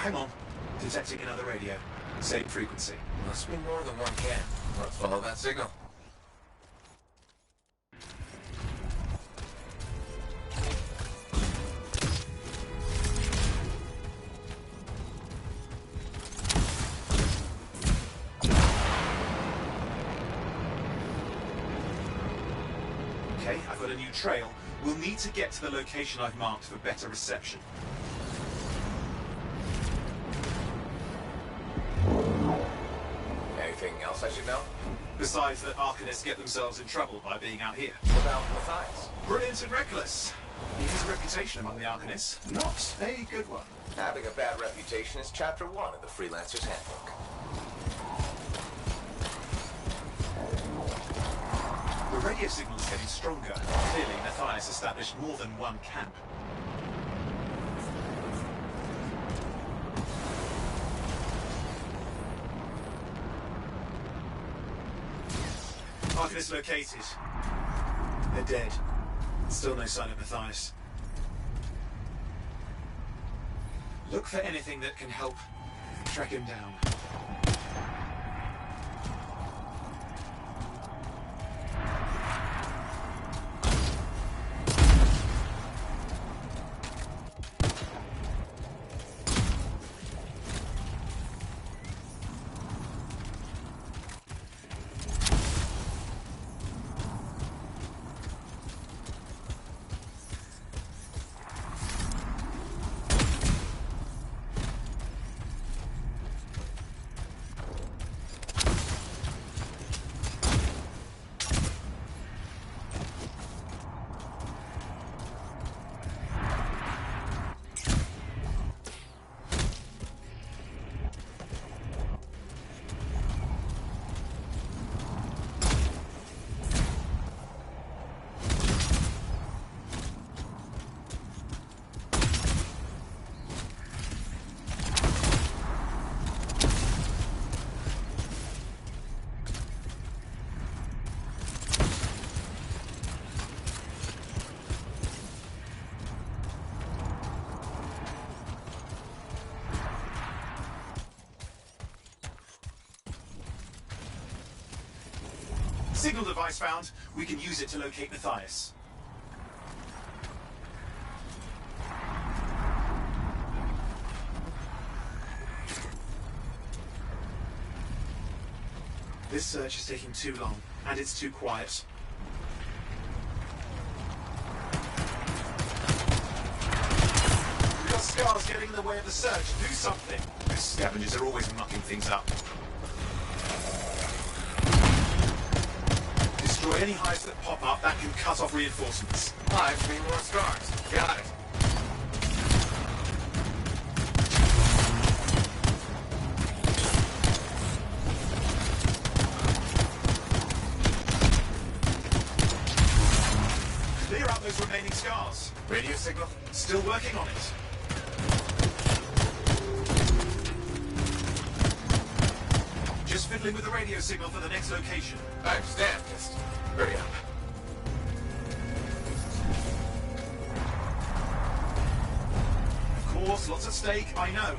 hang on. Detecting another radio. Same frequency.
Must be more than one camp. Let's follow that signal.
Okay, I've got a new trail. We'll need to get to the location I've marked for better reception.
Anything else I should know?
Besides that Arcanists get themselves in trouble by being out here.
What about Matthias?
Brilliant and reckless. He has a reputation among the Arcanists. Not a good one.
Having a bad reputation is chapter 1 of the Freelancer's Handbook.
The radio signal is getting stronger. Clearly, Matthias established more than one camp. Arcanist located. They're dead. Still no sign of Matthias. Look for anything that can help track him down. Signal device found. We can use it to locate Matthias. This search is taking too long, and it's too quiet. We've got scars getting in the way of the search. Do something. Those scavengers are always mucking things up. Destroy any hives that pop up. That can cut off reinforcements.
Hives mean more scars. Got it.
Clear out those remaining scars.
Radio signal?
Still working on it. Just fiddling with the radio signal for the next location.
I understand. Just hurry up.
Of course, lots at stake, I know.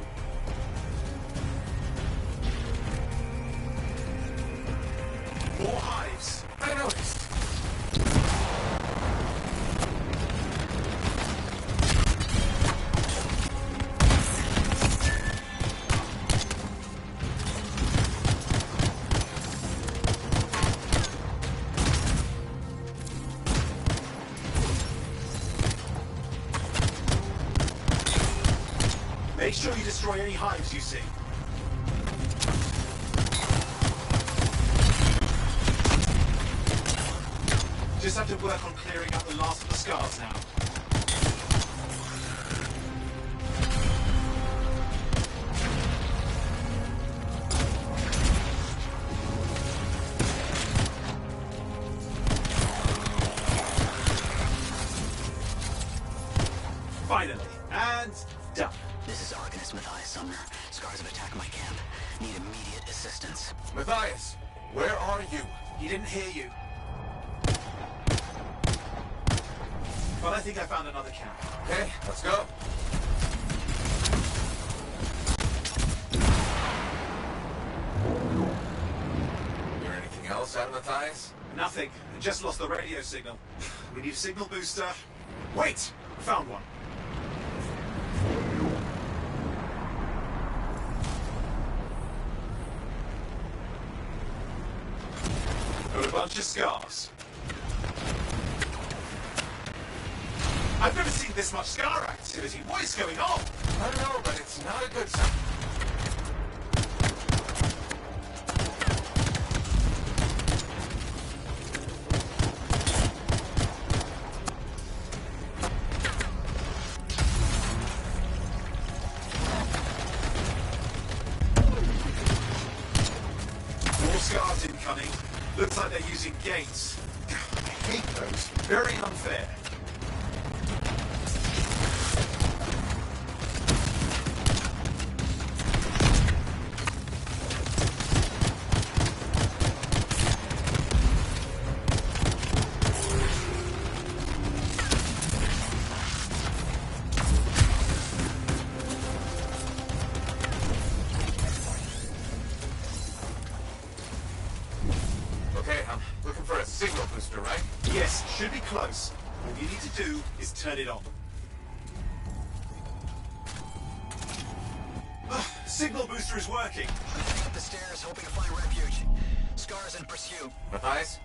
More hives.
I noticed.
Make sure you destroy any hives you see. Just have to work on clearing up the last of the scars now. Finally, and done.
This is Arcanist Matthias Sumner. Scars have attacked my camp. Need immediate assistance.
Matthias, where are you?
He didn't hear you. But I think I found another camp.
Okay, let's go. said, Matthias?
Nothing. I just lost the radio signal. We need a signal booster. Wait! Found one. Got a bunch of scars. I've never seen this much scar activity. What is going on?
I don't know, but it's not a good sign.
More scars incoming. Looks like they're using gates. I hate those. Very unfair.
Okay, I'm looking for a signal booster, right?
Yes, should be close. All you need to do is turn it on. Signal booster is working.
Up the stairs, hoping to find refuge. Scars in pursuit.
Matthias?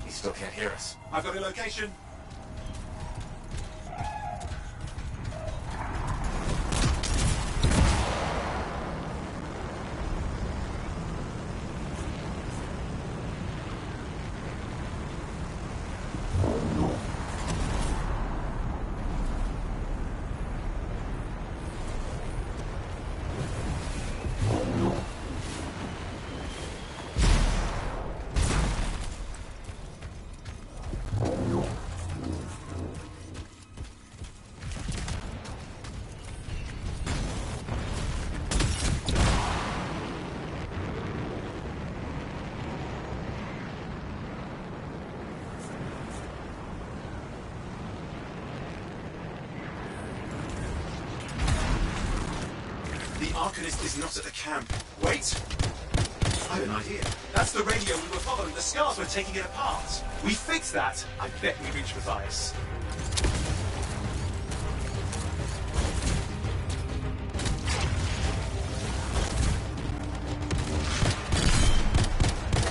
He still can't hear us.
I've got a location. The Arcanist is not at the camp. Wait! I have an idea. That's the radio we were following. The scars were taking it apart. We fix that. I bet we reach Matthias.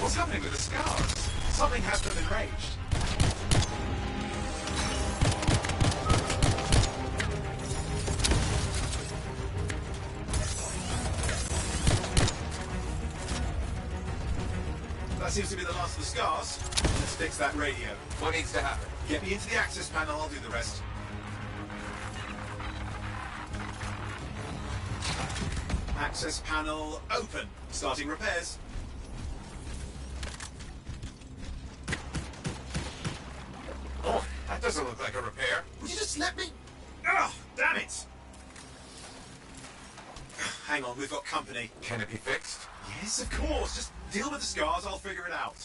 What's happening with the scars? Something has them enraged. That seems to be the last of the scars. Let's fix that radio.
What needs to happen?
Get me into the access panel, I'll do the rest. Access panel open. Starting repairs.
Oh, that doesn't look like a repair.
Would you just let me? Ugh, damn it! Hang on, we've got company.
Can it be fixed?
Yes, of course. Just deal with the scars, I'll figure it out.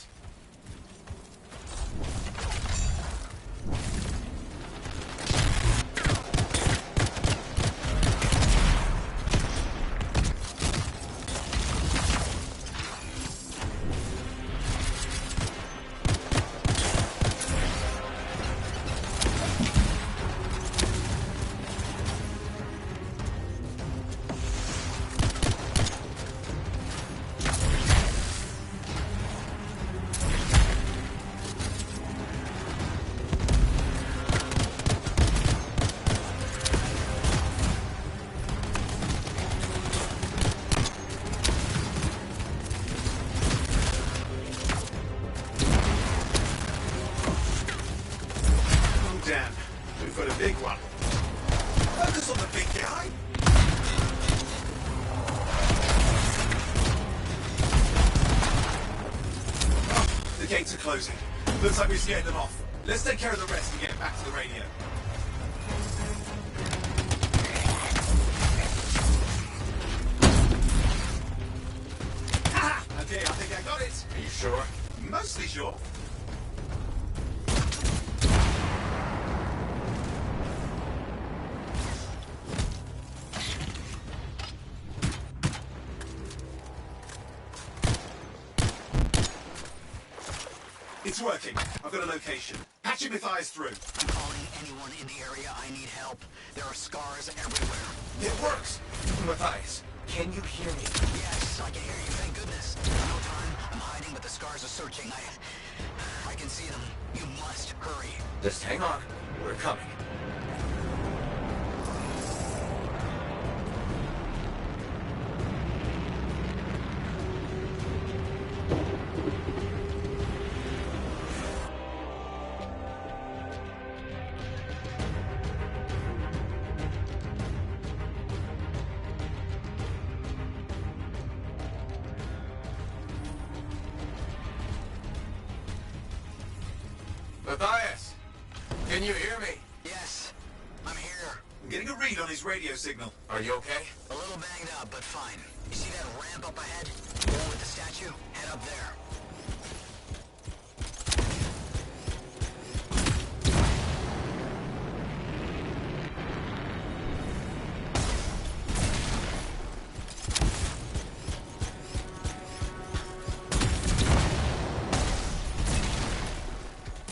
Damn, we've got a big one. Focus on the big guy. Oh, the gates are closing. Looks like we scared them off. Let's take care of the rest and get back to the radio. Ha! Okay, I think I got it.
Are you sure?
Mostly sure. It's working. I've got a location. Patching Matthias through.
I'm calling anyone in the area. I need help. There are scars everywhere.
It works! Matthias, can you hear me?
Yes, I can hear you, thank goodness. No time. I'm hiding, but the scars are searching. I can see them. You must hurry.
Just hang on. We're coming. Matthias, can you hear me?
Yes, I'm here.
I'm getting a read on his radio signal.
Are you okay?
A little banged up, but fine. You see that ramp up ahead? The one with the statue? Head up there.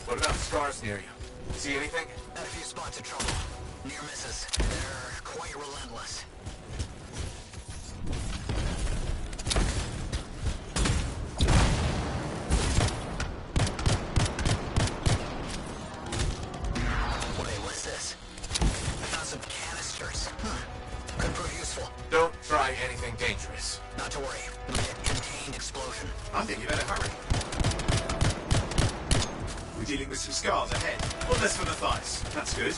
What about scars near you? See anything?
Had a few spots of trouble. Near misses. They're quite relentless. Wait, what's this? I found some canisters. Could prove useful.
Don't try anything dangerous.
Not to worry. It'll be a contained explosion.
I think you better hurry. We're dealing with some scars ahead. One less for Matthias. That's good.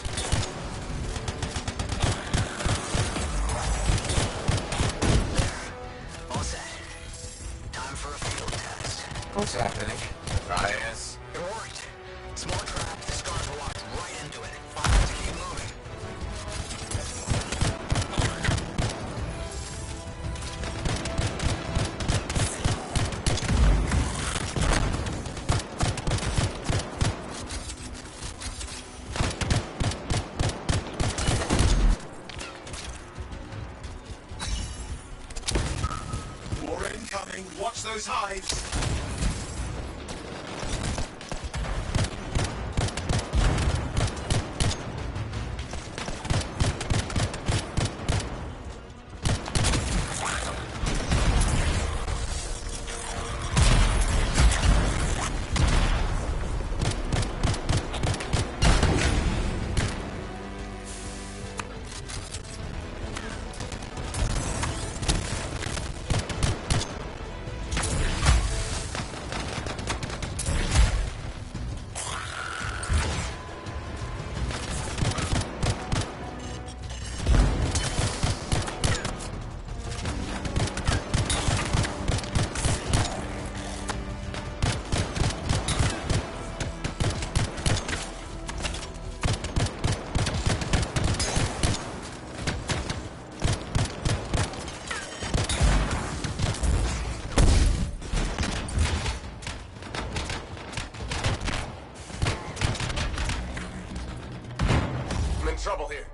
There. All set. Time for a field test.
What's happening? Matthias?
It worked. Small trap. The scars walked right into it. I'll have to keep moving.
More incoming. Watch those hives.
I'm in trouble here.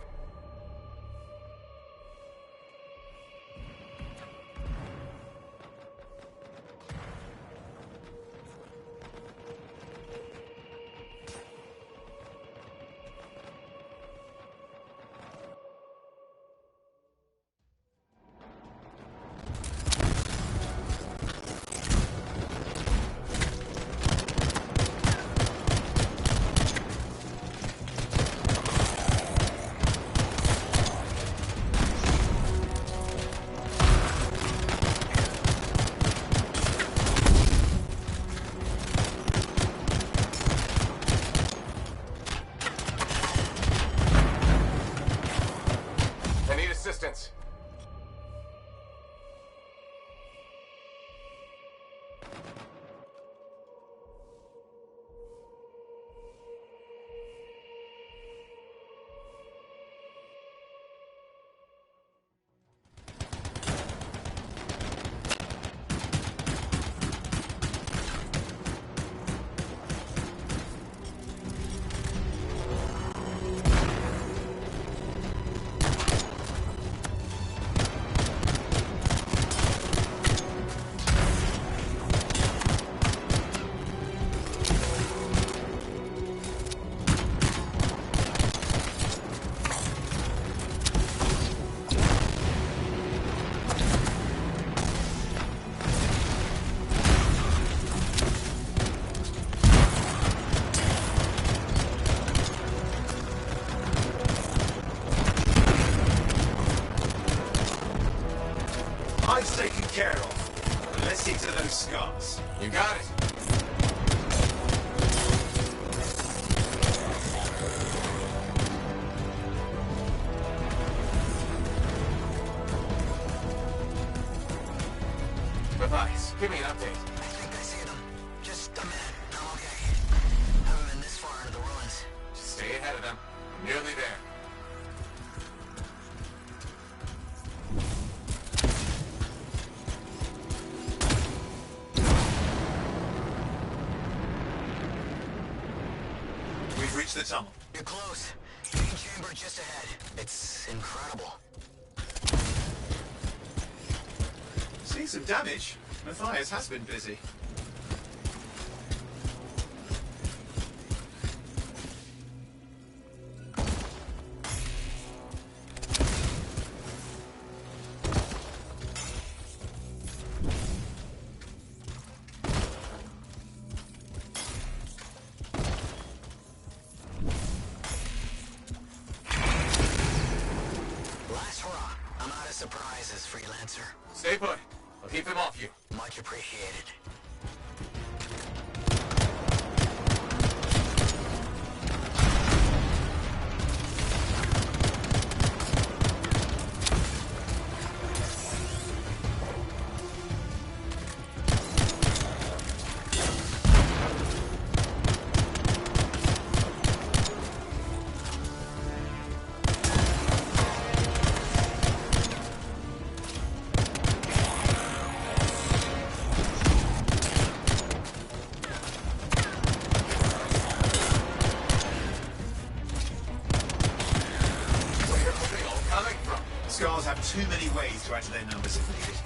That's taken care of. But let's see to those scars.
You got it. Matthias, give me an update.
I think I see them. Just a minute. I'm okay. Haven't been this far into the ruins.
Just stay ahead of them. I'm nearly there.
We've reached the tunnel.
You're close. Main chamber just ahead. It's incredible.
See some damage. Matthias has been busy.
Last hurrah. I'm out of surprises, freelancer.
Stay put. I'll keep them off you.
Much appreciated.
Scars have too many ways to add to their numbers if needed.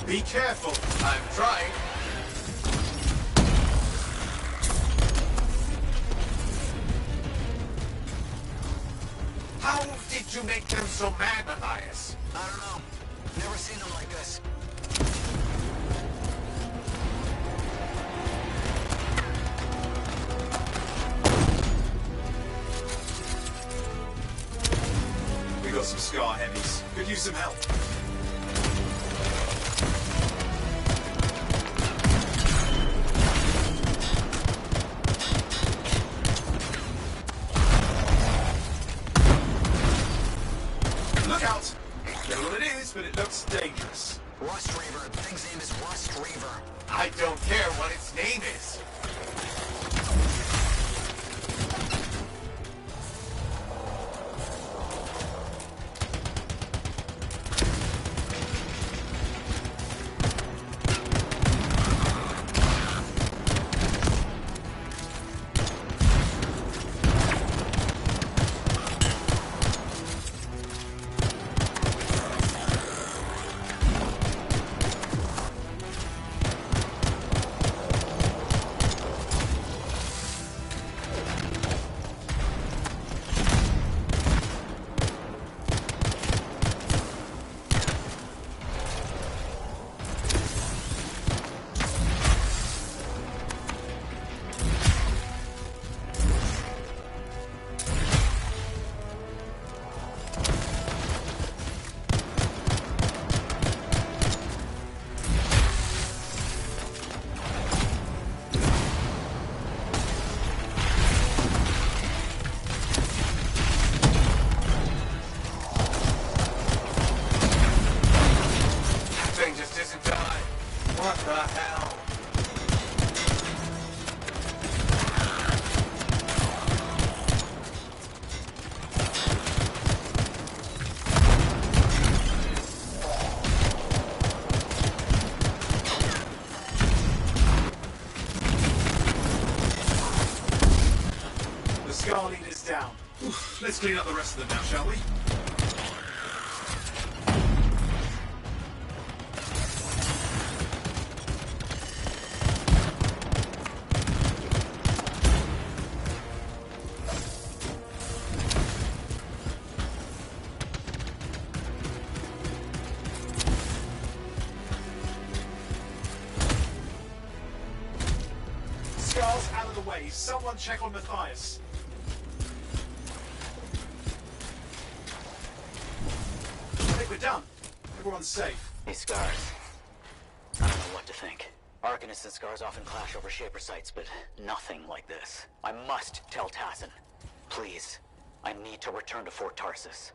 Be careful.
I'm trying. How did you make them so mad, Matthias?
I don't know. Never seen them like this.
We got some scar heavies. Could use some help. Look out! Don't know what it is, but it looks dangerous.
Rust Reaver. The thing's name is Rust Reaver.
I don't care what its name is. What the hell?
The Scar Leader's down. Let's clean up the rest of them now, shall we? Skulls out of the way. Someone check on Matthias. I think we're done. Everyone's safe.
These scars. I don't know what to think. Arcanists and scars often clash over Shaper sites, but nothing like this. I must tell Tassin. Please. I need to return to Fort Tarsus.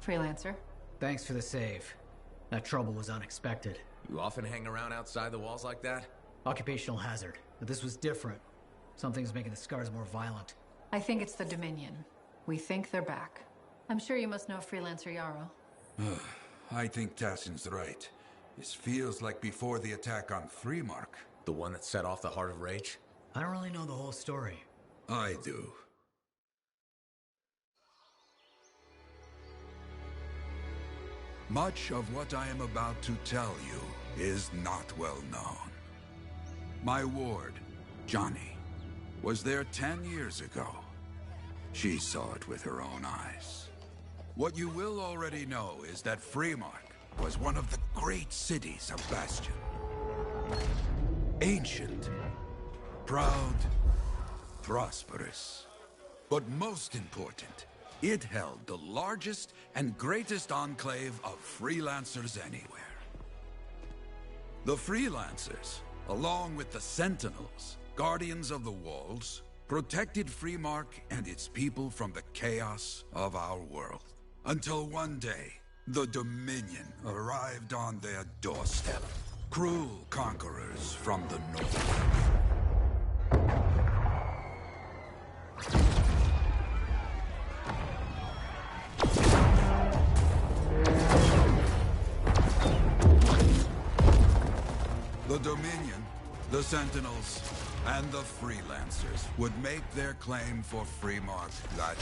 Freelancer.
Thanks for the save. That trouble was unexpected.
You often hang around outside the walls like that?
Occupational hazard. But this was different. Something's making the scars more violent.
I think it's the Dominion. We think they're back. I'm sure you must know Freelancer Yarrow.
I think Tassin's right. This feels like before the attack on Freemark.
The one that set off the Heart of Rage?
I don't really know the whole story.
I do. Much of what I am about to tell you is not well known. My ward, Johnny, was there 10 years ago. She saw it with her own eyes. What you will already know is that Freemark was one of the great cities of Bastion. Ancient, proud, prosperous. But most important, it held the largest and greatest enclave of freelancers anywhere. The freelancers, along with the Sentinels, guardians of the walls, protected Freemark and its people from the chaos of our world. Until one day, the Dominion arrived on their doorstep. Cruel conquerors from the north. Dominion, the Sentinels, and the Freelancers would make their claim for Freemark that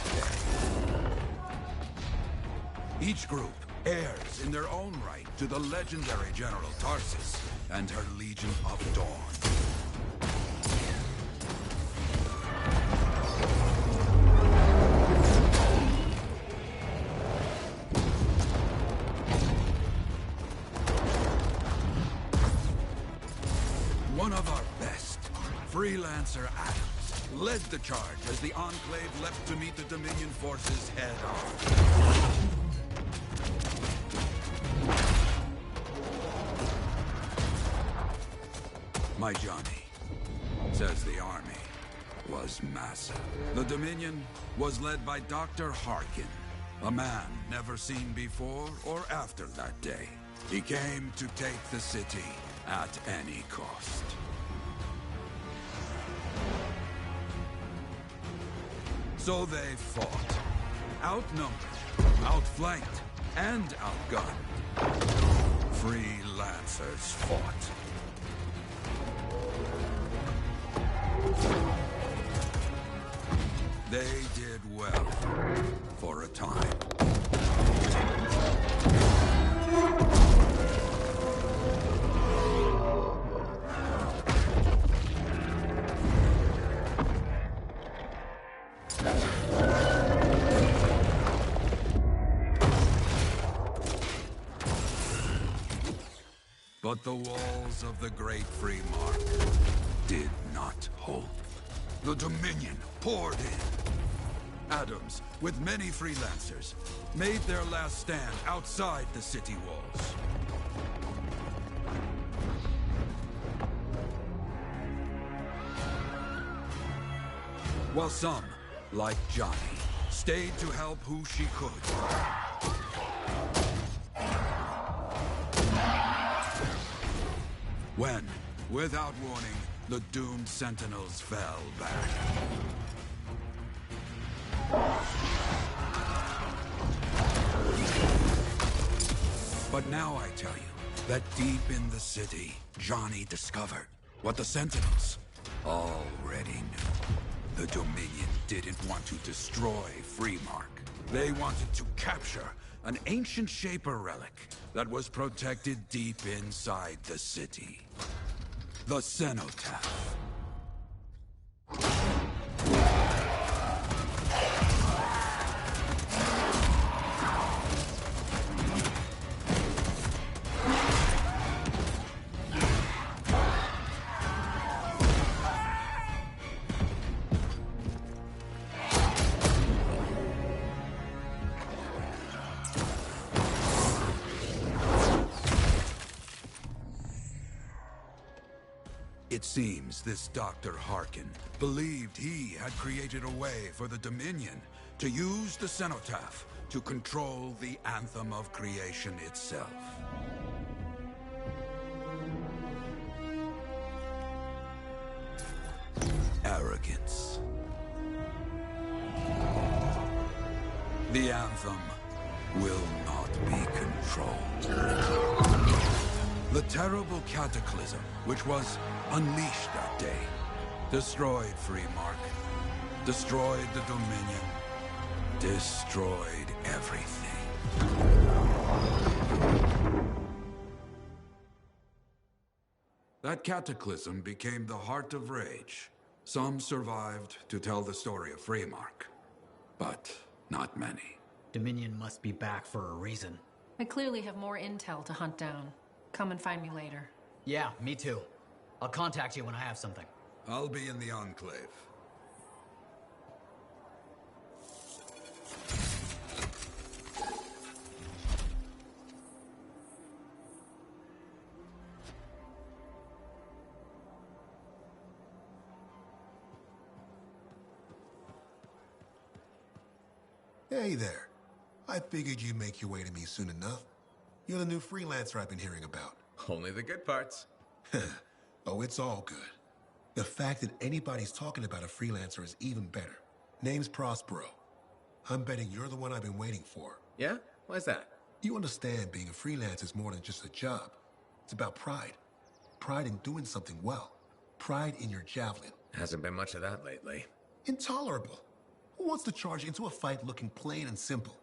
day. Each group heirs in their own right to the legendary General Tarsus and her Legion of Dawn. One of our best, Freelancer Adams, led the charge as the Enclave leapt to meet the Dominion forces head-on. My Johnny says the army was massive. The Dominion was led by Dr. Harkin, a man never seen before or after that day. He came to take the city at any cost. So they fought, outnumbered, outflanked, and outgunned. Freelancers fought. They did well for a time. But the walls of the Great Freemark did not hold. The Dominion poured in. Adams, with many Freelancers, made their last stand outside the city walls. While some, like Johnny, stayed to help who she could. When, without warning, the doomed Sentinels fell back. But now I tell you that deep in the city, Johnny discovered what the Sentinels already knew. The Dominion didn't want to destroy Freemark. They wanted to capture an ancient Shaper relic that was protected deep inside the city. The Cenotaph. It seems this Dr. Harkin believed he had created a way for the Dominion to use the Cenotaph to control the Anthem of Creation itself. Arrogance. The Anthem will not be controlled. The terrible cataclysm, which was unleashed that day, destroyed Freemark, destroyed the Dominion, destroyed everything. That cataclysm became the heart of rage. Some survived to tell the story of Freemark, but not many.
Dominion must be back for a reason.
I clearly have more intel to hunt down. Come and find me later.
Yeah, me too. I'll contact you when I have something.
I'll be in the Enclave.
Hey there. I figured you'd make your way to me soon enough. You're the new freelancer I've been hearing about.
Only the good parts.
Oh, it's all good. The fact that anybody's talking about a freelancer is even better. Name's Prospero. I'm betting you're the one I've been waiting for.
Yeah? Why's that?
You understand being a freelancer is more than just a job. It's about pride. Pride in doing something well. Pride in your javelin.
Hasn't been much of that lately.
Intolerable. Who wants to charge into a fight looking plain and simple?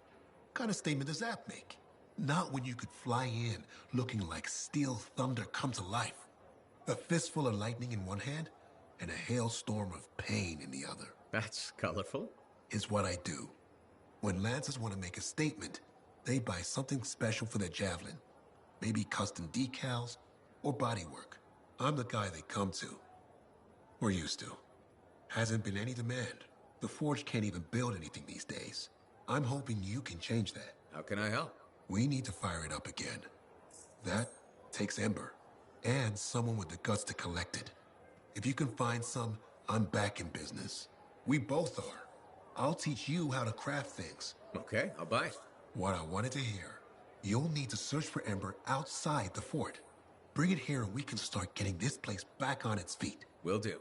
What kind of statement does that make? Not when you could fly in looking like steel thunder come to life. A fistful of lightning in one hand and a hailstorm of pain in the other.
That's colorful.
Is what I do. When Lancers want to make a statement, they buy something special for their javelin. Maybe custom decals or bodywork. I'm the guy they come to. Or used to. Hasn't been any demand. The Forge can't even build anything these days. I'm hoping you can change that.
How can I help?
We need to fire it up again. That takes Ember. And someone with the guts to collect it. If you can find some, I'm back in business. We both are. I'll teach you how to craft things.
Okay, I'll buy it.
What I wanted to hear. You'll need to search for Ember outside the fort. Bring it here and we can start getting this place back on its feet.
Will do.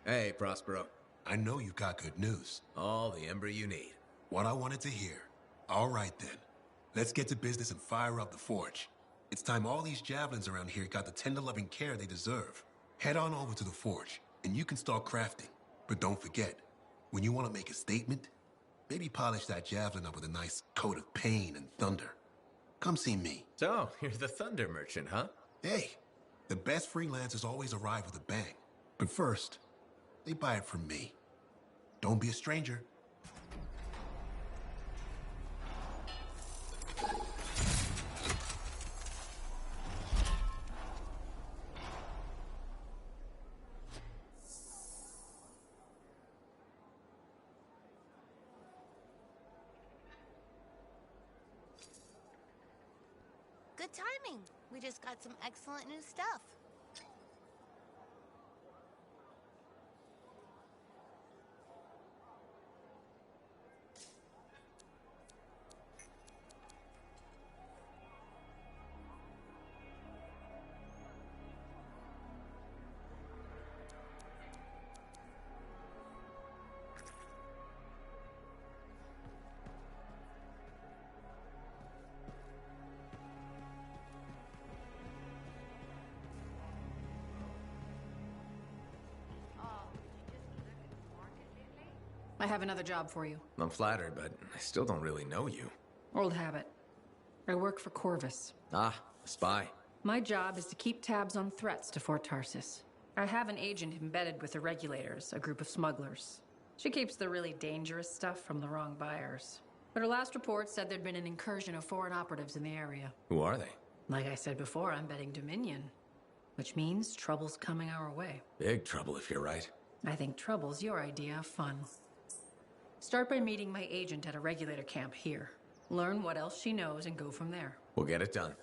Hey, Prospero.
I know you got good news.
All the ember you need.
What I wanted to hear. All right, then. Let's get to business and fire up the forge. It's time all these javelins around here got the tender loving care they deserve. Head on over to the forge, and you can start crafting. But don't forget, when you want to make a statement, maybe polish that javelin up with a nice coat of pain and thunder. Come see me.
So, you're the thunder merchant, huh?
Hey, the best freelancers always arrive with a bang. But first, they buy it from me. Don't be a stranger.
Good timing. We just got some excellent new stuff.
I have another job for you.
I'm flattered, but I still don't really know you.
Old habit. I work for Corvus.
Ah, a spy.
My job is to keep tabs on threats to Fort Tarsis. I have an agent embedded with the regulators, a group of smugglers. She keeps the really dangerous stuff from the wrong buyers. But her last report said there'd been an incursion of foreign operatives in the area.
Who are they?
Like I said before, I'm betting Dominion. Which means trouble's coming our way.
Big trouble if you're right.
I think trouble's your idea of fun. Start by meeting my agent at a regulator camp here. Learn what else she knows and go from there.
We'll get it done.